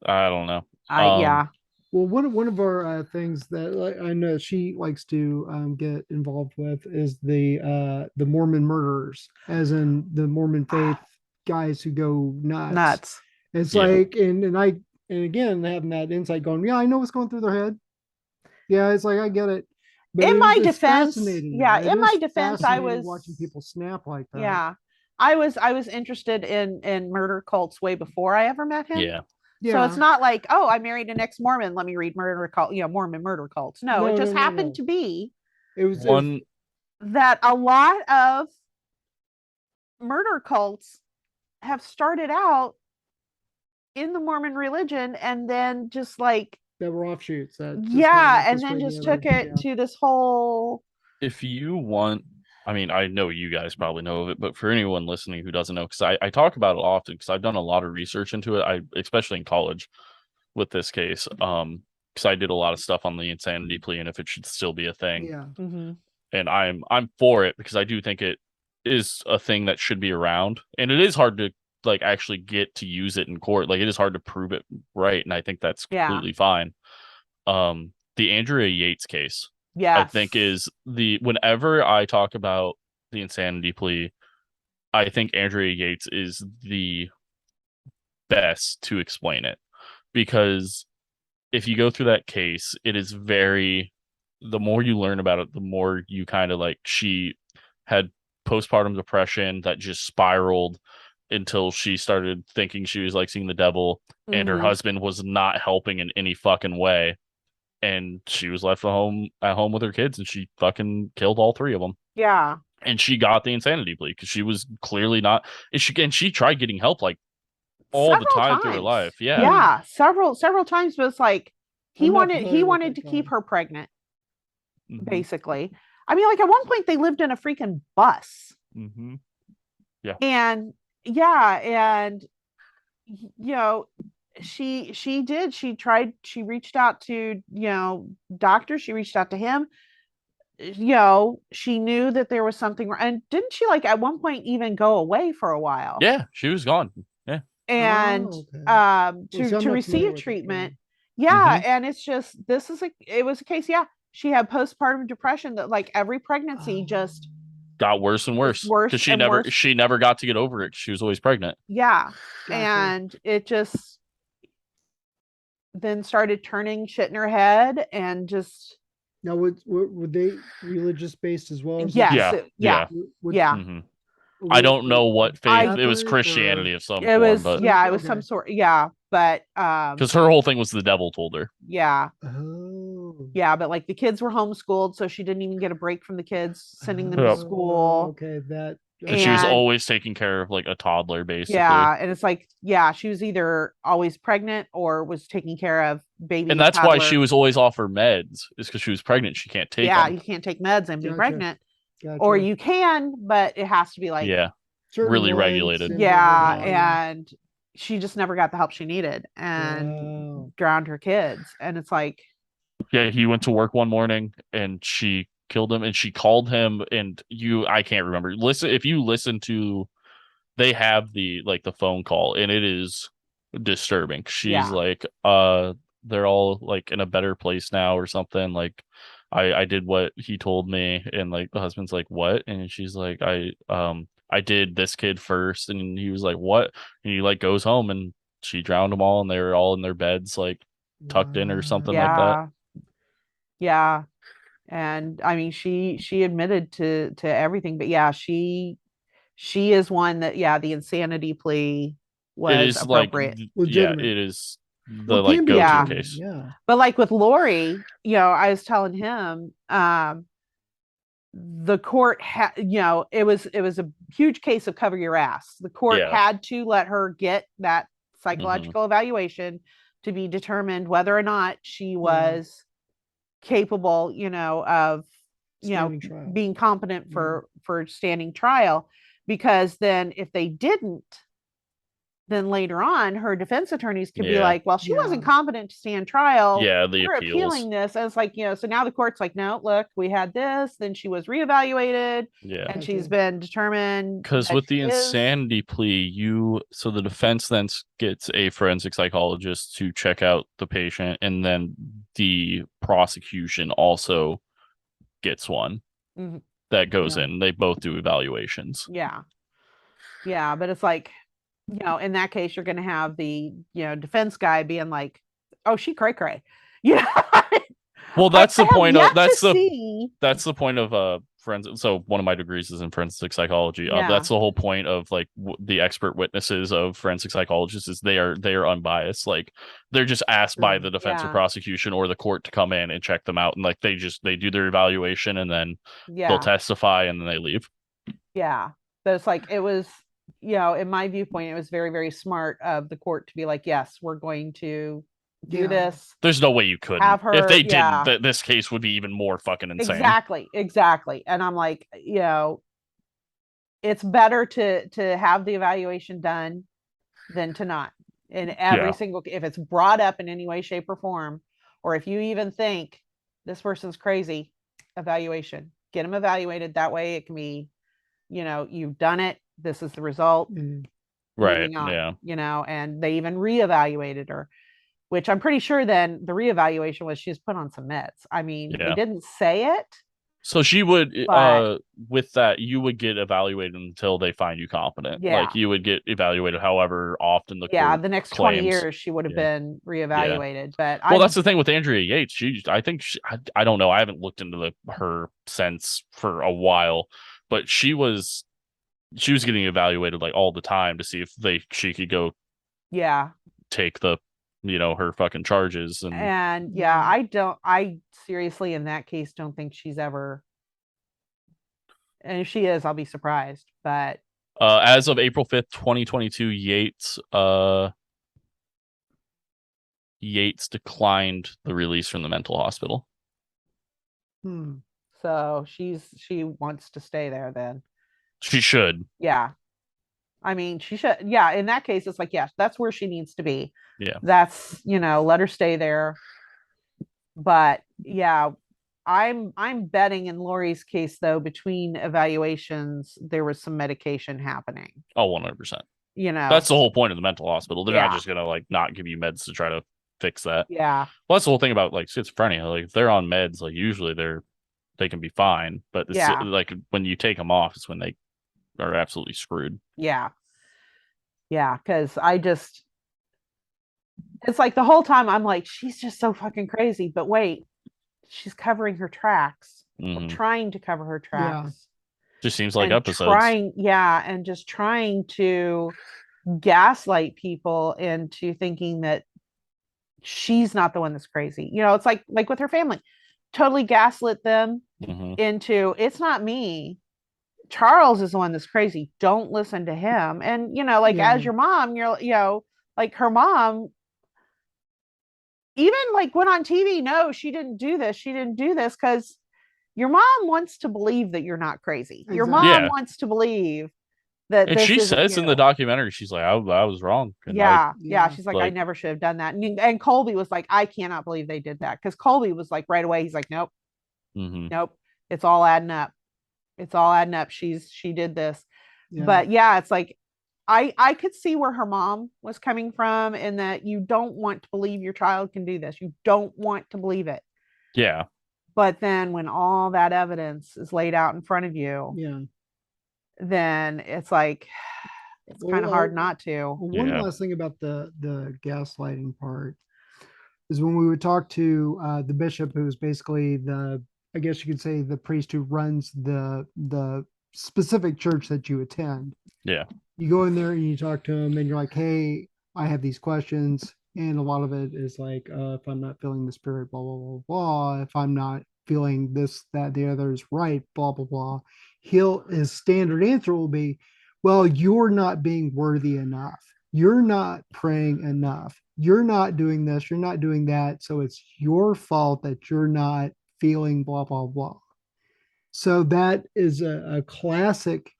I don't know. yeah. Well, one of our things that I know she likes to get involved with is the Mormon murderers, as in the Mormon faith guys who go nuts. Nuts. It's Yeah. like, and again having that insight, going, yeah, I know what's going through their head. Yeah, it's like I get it. But In my it's defense, fascinating. yeah, It in my is defense, I fascinating was watching people snap like that. yeah. I was interested in murder cults way before I ever met him. Yeah. So it's Yeah. not like, oh, I married an ex-Mormon. Let me read murder cult, Mormon murder cults. No, it just happened to be It was One that a lot of murder cults have started out in the Mormon religion and then just like that were offshoots. That just yeah, went and this then way, just the other. took it Yeah. to this whole if you want, I mean, I know you guys probably know of it, but for anyone listening who doesn't know, because I talk about it often because I've done a lot of research into it. Especially in college with this case, because I did a lot of stuff on the insanity plea and if it should still be a thing. Yeah. And I'm for it because I do think it is a thing that should be around, and it is hard to like actually get to use it in court. Like it is hard to prove it right, and I think that's completely fine. The Andrea Yates case, I yes. think is whenever I talk about the insanity plea, I think Andrea Yates is the best to explain it because if you go through that case, it is the more you learn about it, the more you kind of like she had postpartum depression that just spiraled until she started thinking she was like seeing the devil and her husband was not helping in any fucking way. And she was left at home with her kids and she fucking killed all 3 of them. Yeah. And she got the insanity plea because she was clearly not, and she tried getting help like all the time through her life. Yeah. Yeah. Several times, but it's like he I'm not wanted familiar with that to guy. keep her pregnant, Mhm. basically. I mean, like at one point they lived in a freaking bus. Mhm. Yeah. And yeah, and she reached out to, doctors, she reached out to him. She knew that there was something wrong. And didn't she like at one point even go away for a while? Yeah, she was gone. Yeah. And Oh, okay. to So I'm not familiar receive with it, treatment. yeah. Yeah, and it's just it was a case, yeah. She had postpartum depression that like every pregnancy just Got worse and worse worse because and worse. she never got to get over it. She was always pregnant. Yeah. Gotcha. And it just then started turning shit in her head and just Now, were they religious based as well? Or is it yes, just- Yeah. yeah. Mhm. I don't know what faith. It was Catholic or- Christianity of some It form, was but yeah, it was Okay. some sort, yeah, but because her whole thing was the devil told her. yeah, Oh. yeah, but like the kids were homeschooled, so she didn't even get a break from the kids, sending them to Yep. school. Okay, that. And she was And- always taking care of like a toddler, basically. Yeah, and it's like, yeah, she was either always pregnant or was taking care of baby. And that's why toddler. she was always off her meds, is because she was pregnant. She can't take Yeah, them. you can't take meds and be Gotcha. pregnant, Gotcha. or you can, but it has to be like Yeah. Certain really ones regulated. and yeah, blah, blah, blah. and she just never got the help she needed and Wow. drowned her kids. And it's like, Yeah, he went to work one morning and she killed him and she called him and I can't remember. If you listen to, they have the phone call and it is disturbing. She's Yeah. like, they're all like in a better place now or something. Like I did what he told me, and like the husband's like, what? And she's like, I did this kid first, and he was like, what? And he like goes home, and she drowned them all, and they were all in their beds, like tucked in or something like that. Yeah. Yeah. And I mean, she admitted to everything, but yeah, she is one that, yeah, the insanity plea It was is like, appropriate. yeah, Legitimate. it is Well, the it like can be go-to Yeah. legitimate. case. Yeah. But like with Lori, I was telling him, the court had, it was a huge case of cover your ass. The court Yeah. had to let her get that Hmm. psychological evaluation to be determined whether or not she Yeah. was capable, of, Standing trial. being competent Yeah. for standing trial. Because then if they didn't, then later on her defense attorneys could be Yeah. like, well, she Yeah. wasn't competent to stand trial, Yeah, the we're appeals. appealing this. And it's like, so now the court's like, no, look, we had this, then she was reevaluated, Yeah. and she's Okay. been determined Because that with she the is. insanity plea, so the defense then gets a forensic psychologist to check out the patient, and then the prosecution also gets one Mhm. that goes Yeah. in. They both do evaluations. Yeah, yeah, but it's like, in that case you're going to have the, defense guy being like, oh, she cray cray. Yeah. Well, I that's the have point of yet to see. forensic. So one of my degrees is in forensic psychology. Yeah. That's the whole point of like the expert witnesses of forensic psychologists is they are unbiased. Like they're just asked by Sure. the defense or Yeah. prosecution or the court to come in and check them out, and like they do their evaluation, and then they'll Yeah. testify, and then they leave. Yeah. But it's like, it was, in my viewpoint, it was very, very smart of the court to be like, yes, we're going to do Yeah. this. There's no way you couldn't. Have If her. they didn't, Yeah. this case would be even more fucking insane. Exactly. Exactly. And I'm like, it's better to have the evaluation done than to not. In every Yeah. single, if it's brought up in any way, shape, or form, or if you even think this person's crazy, evaluation, get them evaluated. That way it can be, you've done it, this is the result, Mm. Right. moving on, Yeah. and they even reevaluated her, which I'm pretty sure then the reevaluation was she was put on some meds. I mean, they Yeah. didn't say it, So she would, but with that, you would get evaluated until they find you competent. yeah, Like you would get evaluated however often the yeah, court the next 20 claims. years she would have Yeah. been Yeah. reevaluated. But Well, that's the thing with Andrea Yates. I think I don't know. I haven't looked into her since for a while, but she was getting evaluated like all the time to see if she could go yeah, take her fucking charges. And and yeah, Yeah. I seriously in that case don't think she's ever, and if she is, I'll be surprised. But as of April 5th, 2022, Yates declined the release from the mental hospital. Hmm. so she wants to stay there then. She should. Yeah. I mean, she should. Yeah. In that case, it's like, yes, that's where she needs to be. Yeah. That's, let her stay there. But yeah, I'm betting in Lori's case though, between evaluations, there was some medication happening. Oh, 100%. You know. That's the whole point of the mental hospital. They're not Yeah. just gonna like not give you meds to try to fix that. Yeah. Well, that's the whole thing about like schizophrenia. Like if they're on meds, like usually they can be fine, but it's Yeah. like when you take them off, it's when they are absolutely screwed. Yeah. Yeah. Because it's like the whole time I'm like, she's just so fucking crazy. But wait, she's covering her tracks, or Hmm. trying to cover her Yeah. tracks. Just seems like And episodes. and just trying to gaslight people into thinking that she's not the one that's crazy. It's like with her family, totally gaslit them Hmm. into, it's not me. Charles is the one that's crazy. Don't listen to him. And like, Yeah. as your mom, you're, like her mom even like went on TV. No, she didn't do this. She didn't do this because your mom wants to believe that you're not crazy. Your Exactly. mom Yeah, wants to believe that and this she isn't says in the you. documentary, she's like, I was wrong, and I Yeah, yeah. Yeah. She's like, I like, never should have done that. And Colby was like, I cannot believe they did that, because Colby was like right away. He's like, nope, hmm nope. It's all adding up. It's all adding up. She did this. Yeah. But yeah, it's like I could see where her mom was coming from, in that you don't want to believe your child can do this. You don't want to believe it. yeah, But then when all that evidence is laid out in front of you, Yeah. then it's like it's kind of hard not to. One last thing about the gaslighting part is when we would talk to the bishop, who's basically I guess you could say the priest who runs the specific church that you attend. Yeah. You go in there and you talk to him and you're like, hey, I have these questions. And a lot of it is like, if I'm not feeling the spirit, blah, blah, blah, blah. If I'm not feeling this, that, the other is right, blah, blah, blah. His standard answer will be, well, you're not being worthy enough. You're not praying enough. You're not doing this. You're not doing that. So it's your fault that you're not feeling blah, blah, blah. So that is a classic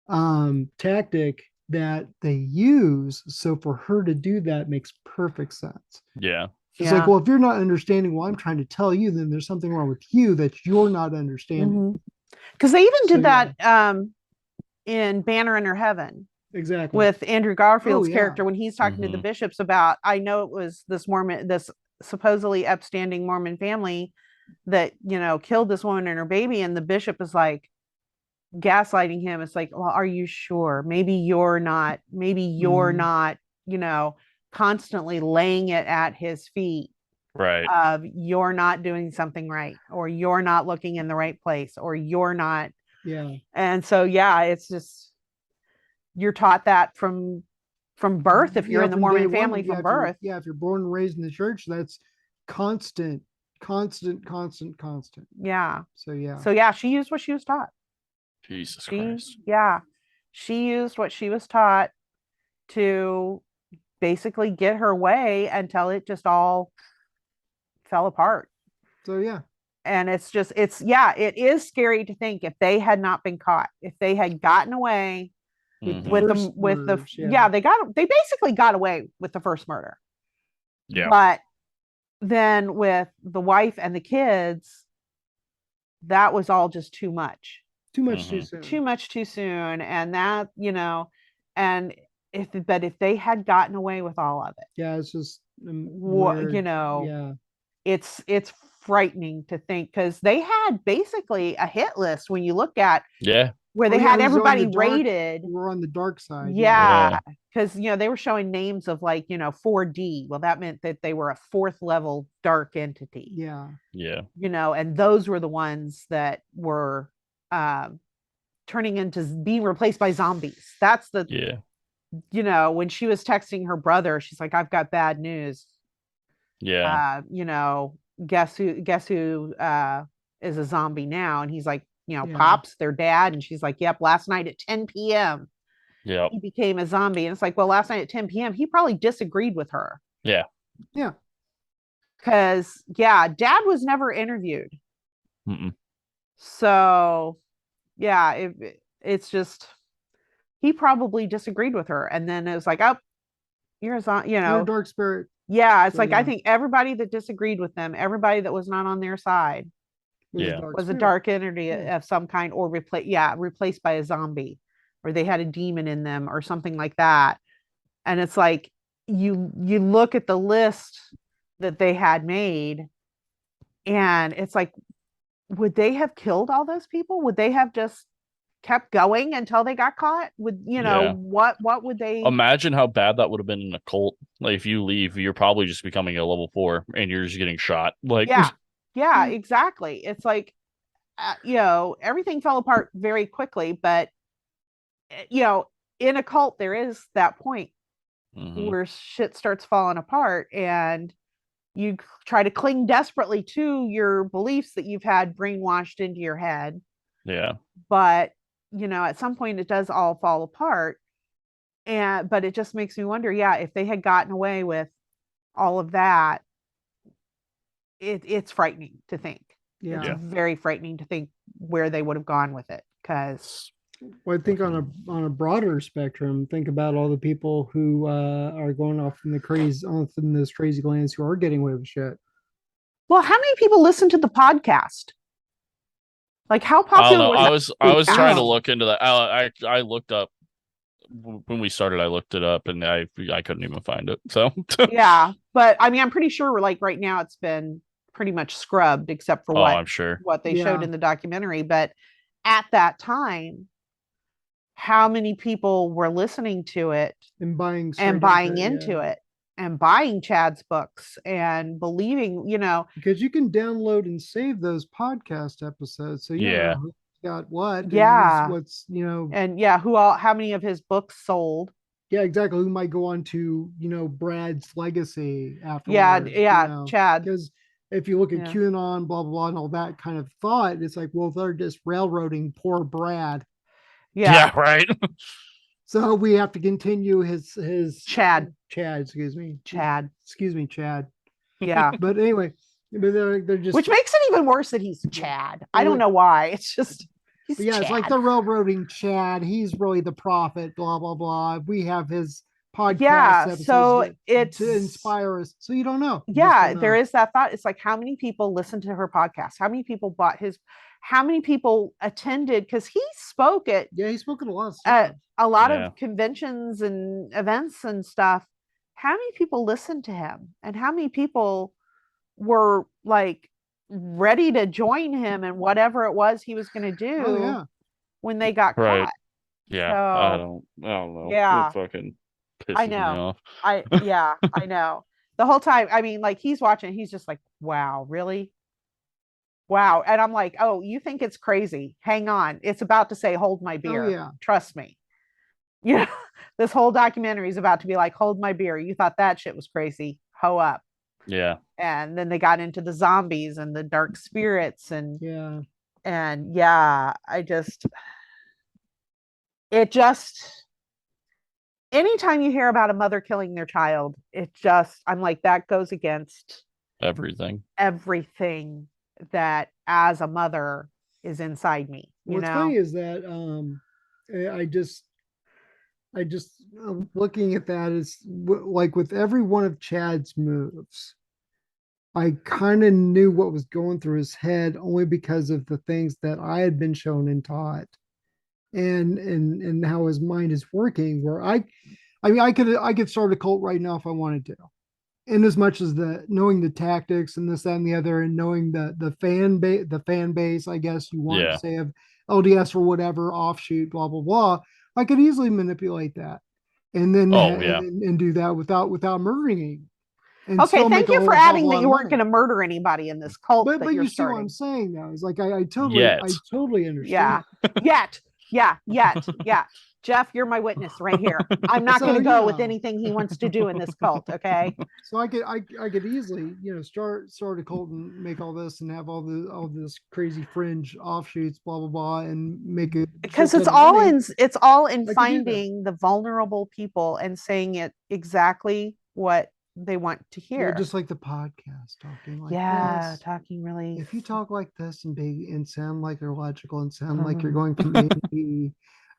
tactic that they use. So for her to do that makes perfect sense. Yeah. It's like, well, if you're not understanding what I'm trying to tell you, then there's something wrong with you that you're not understanding. Because they even did that in Banner Under Heaven. Exactly. With Andrew Garfield's character when he's talking to the bishops about, I know it was this supposedly upstanding Mormon family that, killed this woman and her baby. And the bishop is like gaslighting him. It's like, well, are you sure? Maybe you're not, constantly laying it at his feet. Right. Of you're not doing something right, or you're not looking in the right place, or you're not. Yeah. And so, it's just, you're taught that from birth. If you're in the Mormon family from birth. If you're born and raised in the church, that's constant. Yeah. So she used what she was taught. Jesus Christ. Yeah. She used what she was taught to basically get her way until it just all fell apart. So yeah. And it is scary to think if they had not been caught, if they had gotten away they basically got away with the first murder. Yeah. But then with the wife and the kids, that was all just too much. Too much too soon. Too much too soon. And that, and if they had gotten away with all of it. Yeah, it's just it's frightening to think, because they had basically a hit list when you look at where they had everybody rated. We're on the dark side. Because they were showing names of 4D. Well, that meant that they were a 4th level dark entity. And those were the ones that were turning into being replaced by zombies. That's the when she was texting her brother, she's like, I've got bad news. Guess who is a zombie now? And he's like, Pops, their dad. And she's like, yep, last night at 10 p.m. he became a zombie. And it's like, well, last night at 10 p.m. he probably disagreed with her. Because dad was never interviewed. So it's just, he probably disagreed with her. And then it was like, oh, you're a zombie, you're a dark spirit. It's I think everybody that disagreed with them, everybody that was not on their side was a dark entity of some kind, or replaced by a zombie, or they had a demon in them or something like that. And it's like, you look at the list that they had made, and it's like, would they have killed all those people? Would they have just kept going until they got caught? Would what would they imagine how bad that would have been in a cult? Like, if you leave, you're probably just becoming a level 4 and you're just getting shot. Exactly. It's like everything fell apart very quickly. But in a cult there is that point where shit starts falling apart, and you try to cling desperately to your beliefs that you've had brainwashed into your head. But at some point it does all fall apart. But it just makes me wonder, if they had gotten away with all of that, it's frightening to think. It's very frightening to think where they would have gone with it. Because I think on a broader spectrum, think about all the people who are going off in those crazy lands who are getting away with shit. Well, how many people listen to the podcast? Like, how popular was I was trying to look into that. I looked up when we started. I looked it up, and I couldn't even find it. So but I mean, I'm pretty sure right now it's been pretty much scrubbed except for Oh, I'm sure. what they showed Yeah. in the documentary. But at that time, how many people were listening to it And buying and straight buying yeah. into it and buying Chad's books and believing, Because you can download and save those podcast episodes. So you Yeah. know who's got what and Yeah. what's and how many of his books sold. yeah, exactly. Who might go on to, Brad's legacy Yeah, afterwards, Chad. because if you look at Yeah. QAnon, blah, blah, blah, and all that kind of thought, it's like, well, they're just railroading poor Brad. Yeah, right. So we have to continue his Chad. excuse me. Chad. Excuse me, Chad. Yeah. But anyway, but they're just Which makes it even worse that he's Chad. I don't know why. It's just he's But yeah, Chad. it's like they're railroading Chad. He's really the prophet, blah, blah, blah. We have his podcast so it's to inspire us. So you don't know. There is that thought. It's like, how many people listened to her podcast? How many people bought how many people attended? Because he spoke at he spoke at a lot of stuff. a lot of conventions and events and stuff. How many people listened to him? And how many people were like ready to join him in whatever it was he was going to do when they got caught? Yeah. So, I don't know. Yeah. It fucking pisses I know. me off. I know. The whole time, I mean, like, he's watching, he's just like, wow, really? Wow. And I'm like, oh, you think it's crazy? Hang on. It's about to say, hold my beer. Oh, yeah. Trust me. This whole documentary is about to be like, hold my beer. You thought that shit was crazy. Ho up. Yeah. And then they got into the zombies and the dark spirits and anytime you hear about a mother killing their child, I'm like, that goes against everything that as a mother is inside me. What's funny is that I just looking at that is like with every one of Chad's moves, I kind of knew what was going through his head only because of the things that I had been shown and taught, and how his mind is working. Where I mean, I could start a cult right now if I wanted to, in as much as knowing the tactics and this, that, and the other, and knowing the fan base, I guess you want to say, of LDS or whatever offshoot, blah blah blah. I could easily manipulate that, and then and do that without murdering. And okay, thank you for adding that you weren't going to murder anybody in this cult. But you see what I'm saying, though. It's like I totally understand. Yeah. Jeff, you're my witness right here. I'm not going to go with anything he wants to do in this cult. Okay. So I could easily, start a cult and make all this and have all this crazy fringe offshoots, blah blah blah, and make it, because it's all in finding the vulnerable people and saying it exactly what they want to hear. Just like the podcast, talking like this. Talking really. If you talk like this and sound like you're logical and sound like you're going from A to B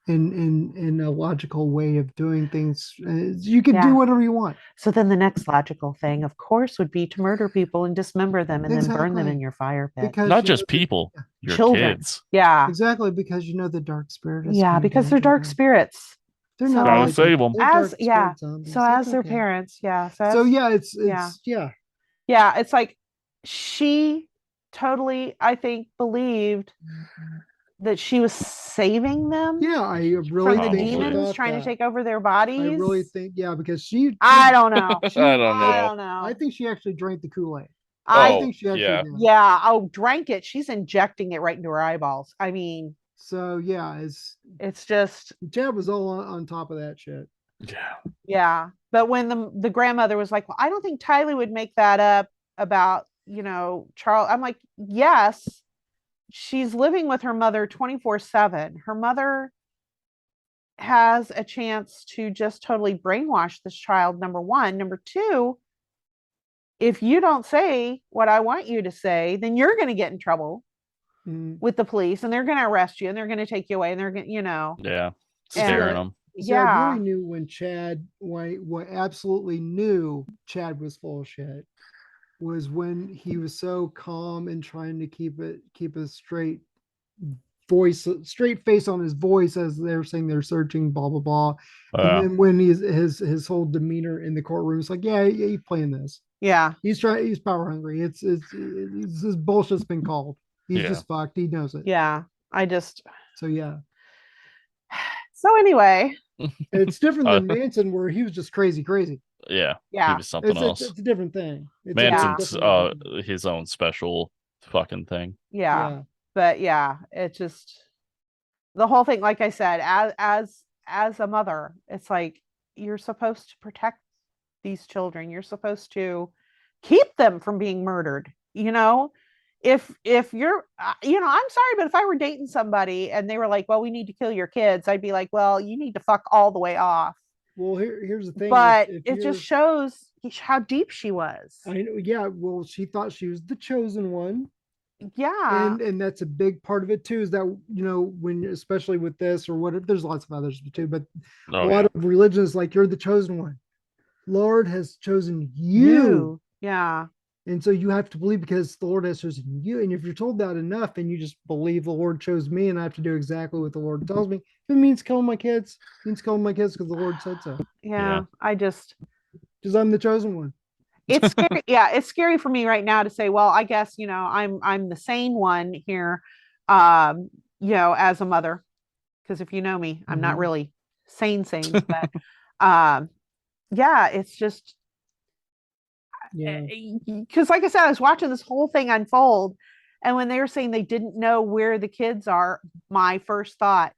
in a logical way of doing things, you can do whatever you want. So then the next logical thing, of course, would be to murder people and dismember them and then burn them in your fire pit. Because not just people, your children. Kids. Yeah. Exactly, because the dark spirit is because they're dark spirits. They're not gotta save them. As their parents, it's like she totally, I think, believed that she was saving them. Yeah, I really from the demons trying to take over their bodies. I really think, because I don't know. I don't know. I think she actually drank the Kool-Aid. I think she actually did. Yeah. Oh, drank it. She's injecting it right into her eyeballs. I mean. So it's just Jeb was all on top of that shit. Yeah. But when the grandmother was like, well, I don't think Tylee would make that up about, Charles. I'm like, yes, she's living with her mother 24/7. Her mother has a chance to just totally brainwash this child, number one. Number two, if you don't say what I want you to say, then you're going to get in trouble with the police, and they're going to arrest you, and they're going to take you away, and they're going to, staring them. So I really knew what absolutely knew Chad was full of shit was when he was so calm and trying to keep a straight face on his voice as they're saying they're searching, blah blah blah. And then when his whole demeanor in the courtroom is like, yeah, he's playing this. Yeah. He's power hungry. It's his bullshit's been called. He's just fucked. He knows it. Yeah. I just. So yeah. So anyway. It's different than Manson, where he was just crazy. Yeah. He Yeah. was something else. It's a different thing. Manson's his own special fucking thing. Yeah. But yeah, it just the whole thing, like I said, as a mother, it's like you're supposed to protect these children. You're supposed to keep them from being murdered. If you're, I'm sorry, but if I were dating somebody and they were like, well, we need to kill your kids, I'd be like, well, you need to fuck all the way off. Well, here's the thing. But it just shows how deep she was. I know. Yeah. Well, she thought she was the chosen one. Yeah. And that's a big part of it too, is that, when, especially with this or whatever, there's lots of others too, but a lot of religions, like, you're the chosen one. Lord has chosen you. Yeah. And so you have to believe, because the Lord has chosen you. And if you're told that enough and you just believe the Lord chose me and I have to do exactly what the Lord tells me, if it means killing my kids, it means killing my kids because the Lord said so. Yeah. Because I'm the chosen one. It's scary. Yeah, it's scary for me right now to say, well, I guess, I'm the sane one here, as a mother. Because if you know me, I'm not really sane, but yeah, it's just because, like I said, I was watching this whole thing unfold, and when they were saying they didn't know where the kids are, my first thought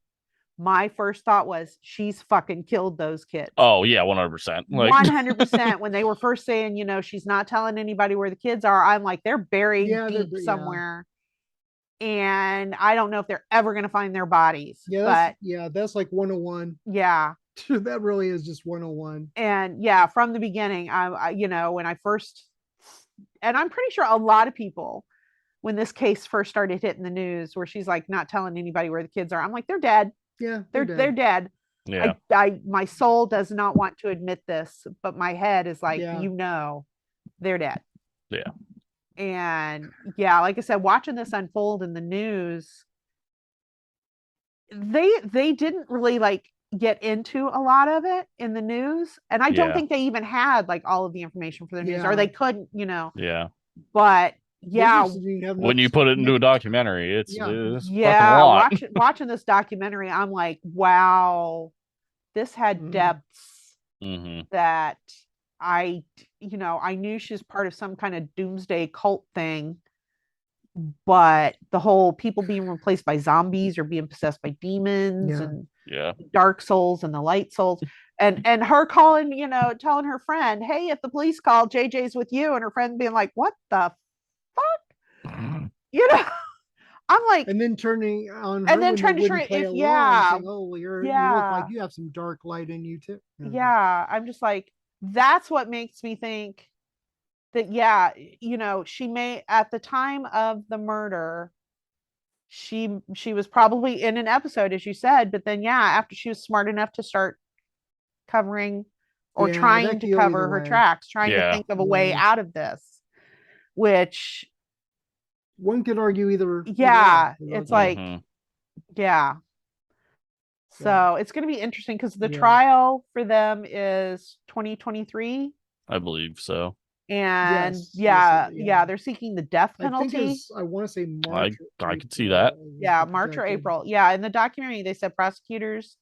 was, she's fucking killed those kids. Oh yeah, 100%. 100%. When they were first saying, she's not telling anybody where the kids are, I'm like, they're buried deep somewhere. And I don't know if they're ever going to find their bodies. That's like 101. Yeah. That really is just 101. And yeah, from the beginning, when I first, and I'm pretty sure a lot of people, when this case first started hitting the news, where she's like not telling anybody where the kids are, I'm like, they're dead. Yeah, they're dead. Yeah. My soul does not want to admit this, but my head is like, they're dead. Yeah. And yeah, like I said, watching this unfold in the news, they didn't really like get into a lot of it in the news, and I don't think they even had like all of the information for the news, or they couldn't, Yeah. But yeah, when you put it into a documentary, it's fucking a lot. Watching this documentary, I'm like, wow, this had depths that I knew she's part of some kind of doomsday cult thing, but the whole people being replaced by zombies or being possessed by demons and dark souls and the light souls, and her calling, telling her friend, hey, if the police call, JJ's with you, and her friend being like, what the fuck? I'm like, and then turning on her, and then trying to turn you look like you have some dark light in you too. Yeah, I'm just like, that's what makes me think that she may, at the time of the murder, she was probably in an episode, as you said, but then after she was smart enough to start covering or trying to cover her tracks, trying to think of a way out of this, which one could argue either. It's like, so it's going to be interesting, because the trial for them is 2023, I believe so. And they're seeking the death penalty. I want to say March. I could see that. Yeah, March or April. Yeah, in the documentary they said prosecutors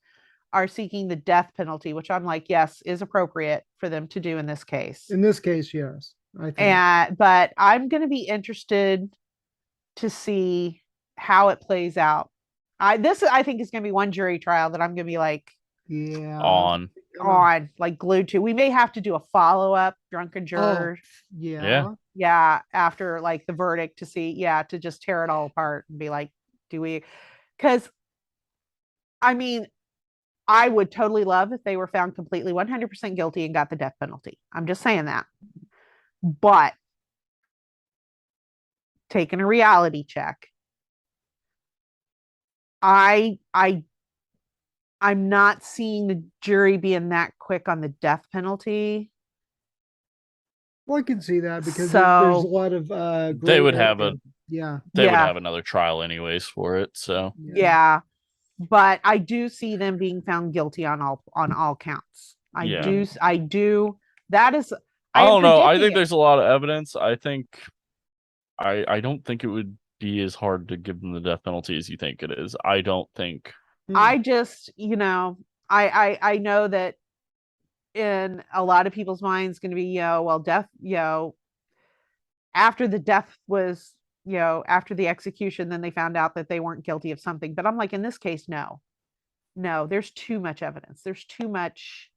are seeking the death penalty, which I'm like, yes, is appropriate for them to do in this case. In this case, yes, I think. But I'm going to be interested to see how it plays out. I think is going to be one jury trial that I'm going to be like, on like glued to. We may have to do a follow-up drunken juror. After like the verdict, to see, to just tear it all apart and be like, do we? Because I mean, I would totally love if they were found completely 100% guilty and got the death penalty. I'm just saying that. But taking a reality check, I'm not seeing the jury being that quick on the death penalty. Well, I can see that, because there's a lot of they would have would have another trial anyways for it. So but I do see them being found guilty on all counts. I do. That is, I don't know. I predicting think it. there's a lot of evidence. I think I don't think it would be as hard to give them the death penalty as you think it is. I don't think. I just, I know that in a lot of people's minds going to be, well, death, after the death was, after the execution, then they found out that they weren't guilty of something. But I'm like, in this case, no, there's too much evidence. There's too much,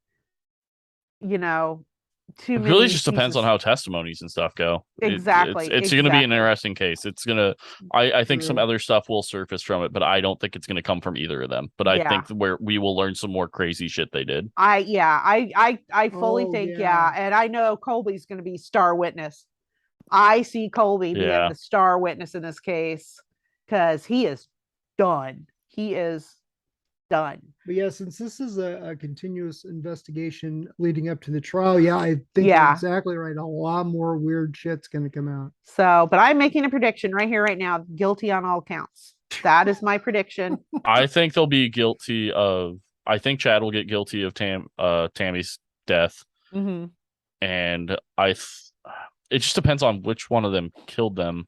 too It really many just depends on pieces. how testimonies and stuff go. Exactly. It's going to be an Exactly. interesting case. It's gonna. I think some True. other stuff will surface from it, but I don't think it's going to come from either of them. But I Yeah. think where we will learn some more crazy shit they did. I fully Oh, think, yeah. and I know Colby's going to be star witness. I see Colby being Yeah. the star witness in this case because he is done. He is done. But yeah, since this is a continuous investigation leading up to the trial, yeah, I think you're Yeah. exactly right. A lot more weird shit's going to come out. So, but I'm making a prediction right here, right now, guilty on all counts. That is my prediction. I think they'll be guilty of. I think Chad will get guilty of Tammy's death, Mm-hmm. and it just depends on which one of them killed them.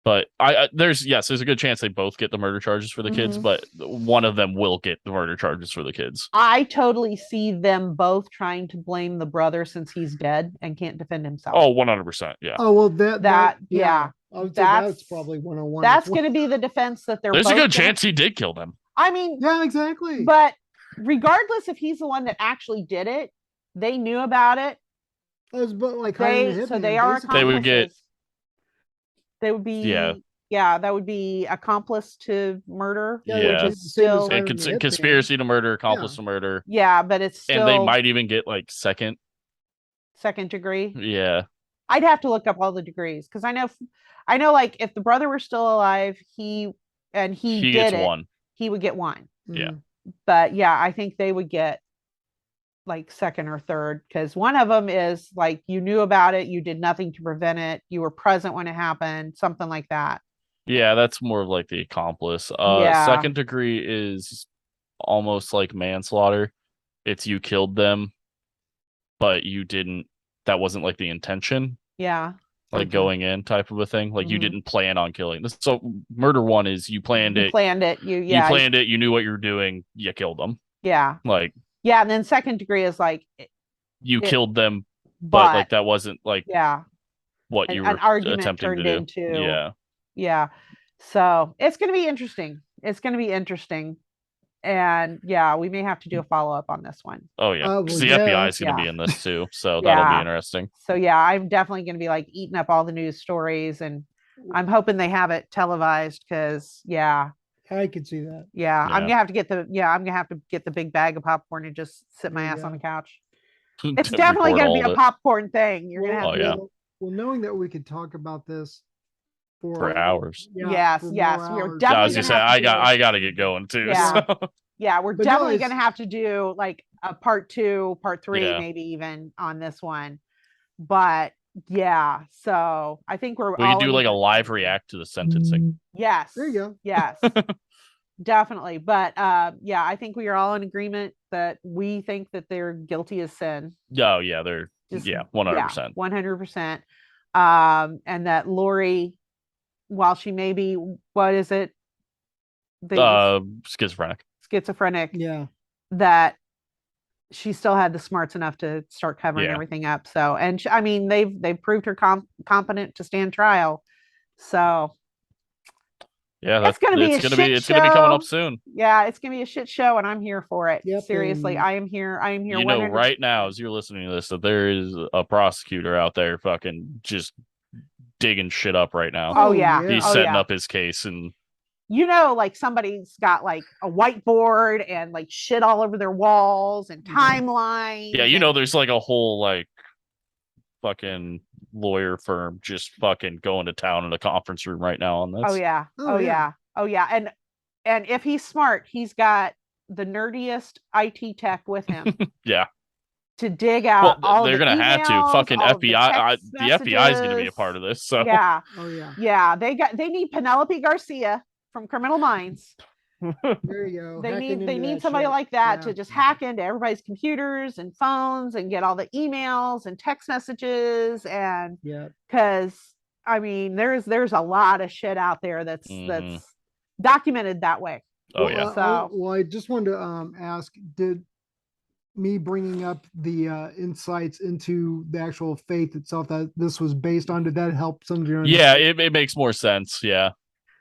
But there's a good chance they both get the murder charges for the kids, Mhm. but one of them will get the murder charges for the kids. I totally see them both trying to blame the brother since he's dead and can't defend himself. Oh, 100%. Yeah. Oh, well, Yeah. I would say that's probably 101. That's going to be the defense that they're There's a both good chance he did kill them. I mean, Yeah, exactly. but regardless if he's the one that actually did it, they knew about it. It was but like hiring a hitman, So they are basically. They would get. accomplices. They would be Yeah. that would be accomplice to murder, Yeah, which Yeah. is same as still hiring a hitman. Conspiracy to murder, accomplice to murder, yeah, but it's and they still might even get like second. degree. Yeah. I'd have to look up all the degrees because I know like if the brother were still alive, he did gets it, one. he would get one. Yeah. But yeah, I think they would get like second or third because one of them is like you knew about it, you did nothing to prevent it, you were present when it happened, something like that. Yeah, that's more of like the accomplice. Yeah. Second degree is almost like manslaughter. It's you killed them, but you didn't. That wasn't like the intention. Yeah. Like going in type of a thing. Like you Mhm. didn't plan on killing this. So murder one is you planned it. You planned it. You knew what you were doing. You killed them. Yeah. Like yeah, and then second degree is like you killed them, but like that wasn't like what you were an argument attempting turned to do. into. Yeah. So it's going to be interesting. And yeah, we may have to do a follow-up on this one. Oh yeah, well, because the yeah. FBI is going to be in this too, so that'll be interesting. So yeah, I'm definitely going to be like eating up all the news stories, and I'm hoping they have it televised because I could see that. Yeah, I'm gonna have to get the big bag of popcorn and just sit my ass on the couch. It's definitely gonna be a popcorn thing. You're gonna have to. Well, knowing that we could talk about this for hours. Yes. We're definitely. I was gonna say I got to get going too. Yeah. So. Yeah, we're definitely gonna have to do like a part 2, part 3, maybe even on this one. But yeah, so I think we can do like a live react to the sentencing. Yes. There you go. Yes. Definitely. But yeah, I think we are all in agreement that we think that they're guilty as sin. Oh yeah, they're 100%. 100%. And that Lori, while she may be, what is it? Schizophrenic. Yeah. That she still had the smarts enough to start covering everything up. So, and I mean, they've proved her competent to stand trial. So yeah, it's gonna be coming up soon. Yeah, it's gonna be a shit show, and I'm here for it. Yep, seriously, I am here. You know, right now as you're listening to this, that there is a prosecutor out there fucking just digging shit up right now. Oh yeah, he's setting up his case, and like somebody's got like a whiteboard and like shit all over their walls and timelines. Yeah, there's like a whole like fucking lawyer firm just fucking going to town in a conference room right now on this. Oh yeah. And if he's smart, he's got the nerdiest IT tech with him. Yeah. To dig out all they're gonna have to fucking FBI. The FBI is gonna be a part of this. So yeah. They need Penelope Garcia from Criminal Minds There you go. They hacking need into that somebody shit. like that Yeah. to just hack into everybody's computers and phones and get all the emails and text messages, and Yeah. because I mean there's a lot of shit out there that's Mhm. documented that way. Oh Well, yeah. So I just wanted to ask, did me bringing up the insights into the actual faith itself that this was based on, did that help some of your Yeah, understanding? it makes more sense. Yeah.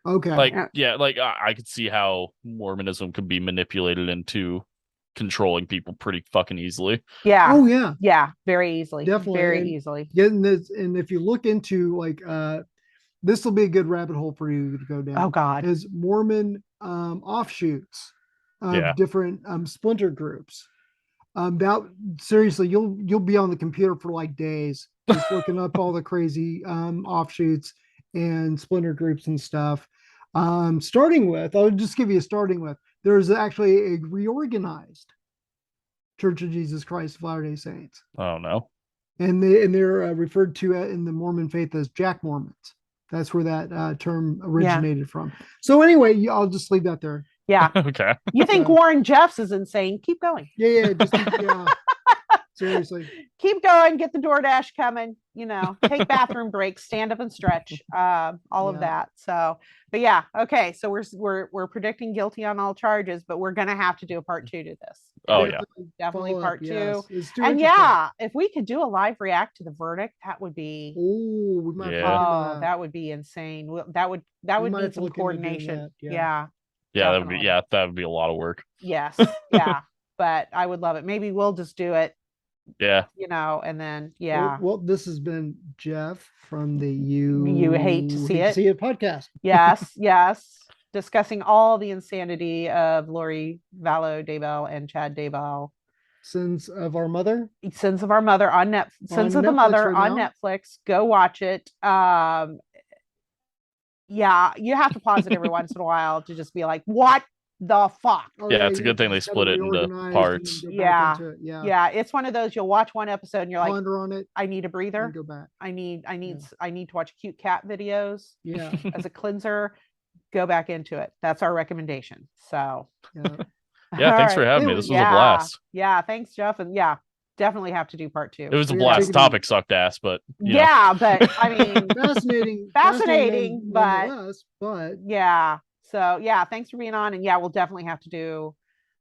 Okay. Like, Yeah. yeah, like I could see how Mormonism could be manipulated into controlling people pretty fucking easily. yeah, Oh yeah, yeah, very easily, definitely. very And easily. getting this, and if you look into like this will be a good rabbit hole for you to go down. Oh God. Is Mormon offshoots of Yeah. different splinter groups. That seriously, you'll be on the computer for like days just looking up all the crazy offshoots and splinter groups and stuff. Starting with, I'll just give you a starting with. There's actually a reorganized Church of Jesus Christ of Latter-day Saints, Oh no. and they're referred to in the Mormon faith as Jack Mormons. That's where that term originated from. So anyway, I'll just leave that there. Yeah. Okay. You think Warren Jeffs is insane? Keep going. Yeah, just yeah. Seriously. Keep going. Get the DoorDash coming. Take bathroom breaks, stand up and stretch. All of that. So, but yeah, okay. So we're predicting guilty on all charges, but we're gonna have to do a part 2 to this. Oh yeah. Definitely part 2. Yes. And yeah, if we could do a live react to the verdict, that would be we might that would be insane. That would need some coordination. Yeah. Yeah, that would be a lot of work. Yes. Yeah. But I would love it. Maybe we'll just do it. Yeah. And then yeah. Well, this has been Jeff from the You Hate to See It podcast. Yes. Discussing all the insanity of Lori Vallow Daybell and Chad Daybell. Sins of Our Mother. Sins of Our Mother on Netflix. Sins of the Mother right on Netflix. Go watch it. Yeah, you have to pause it every once in a while to just be like, what the fuck? Yeah, it's a good thing they split it into parts. Yeah. It's one of those you'll watch one episode and you're like, ponder on it. I need a breather. Go back. I need to watch cute cat videos. Yeah. As a cleanser. Go back into it. That's our recommendation. So yeah, thanks for having me. This was a blast. Yeah, thanks, Jeff. And yeah, definitely have to do part 2. It was a blast. Topic sucked ass, but but I mean fascinating, but yeah. So yeah, thanks for being on. And yeah, we'll definitely have to do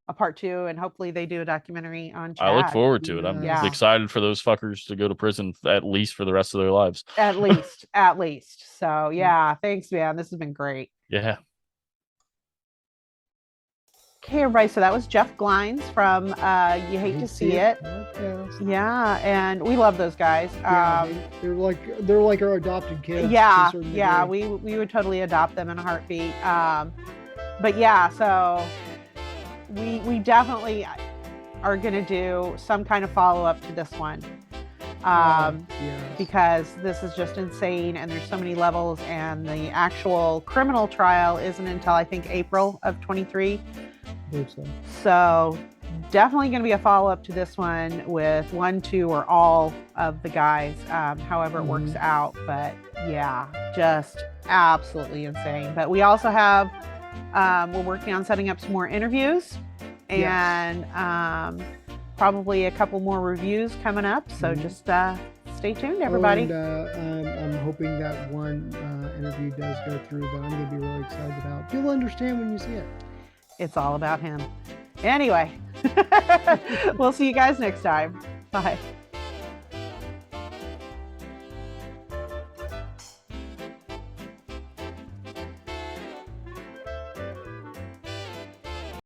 a part 2, and hopefully they do a documentary on Chad. I look forward to it. I'm excited for those fuckers to go to prison at least for the rest of their lives. At least. So yeah, thanks, man. This has been great. Yeah. Okay, everybody. So that was Jeff Glines from You Hate to See It. Yeah, and we love those guys. They're like our adopted kids. Yeah. We would totally adopt them in a heartbeat. But yeah, so we definitely are going to do some kind of follow-up to this one. Because this is just insane and there's so many levels, and the actual criminal trial isn't until I think April of 23. So definitely going to be a follow-up to this one with 1, 2, or all of the guys, however it works out. But yeah, just absolutely insane. But we also have we're working on setting up some more interviews and probably a couple more reviews coming up. So just stay tuned, everybody. And I'm hoping that one interview does go through that I'm going to be really excited about. You'll understand when you see it. It's all about him. Anyway, we'll see you guys next time. Bye.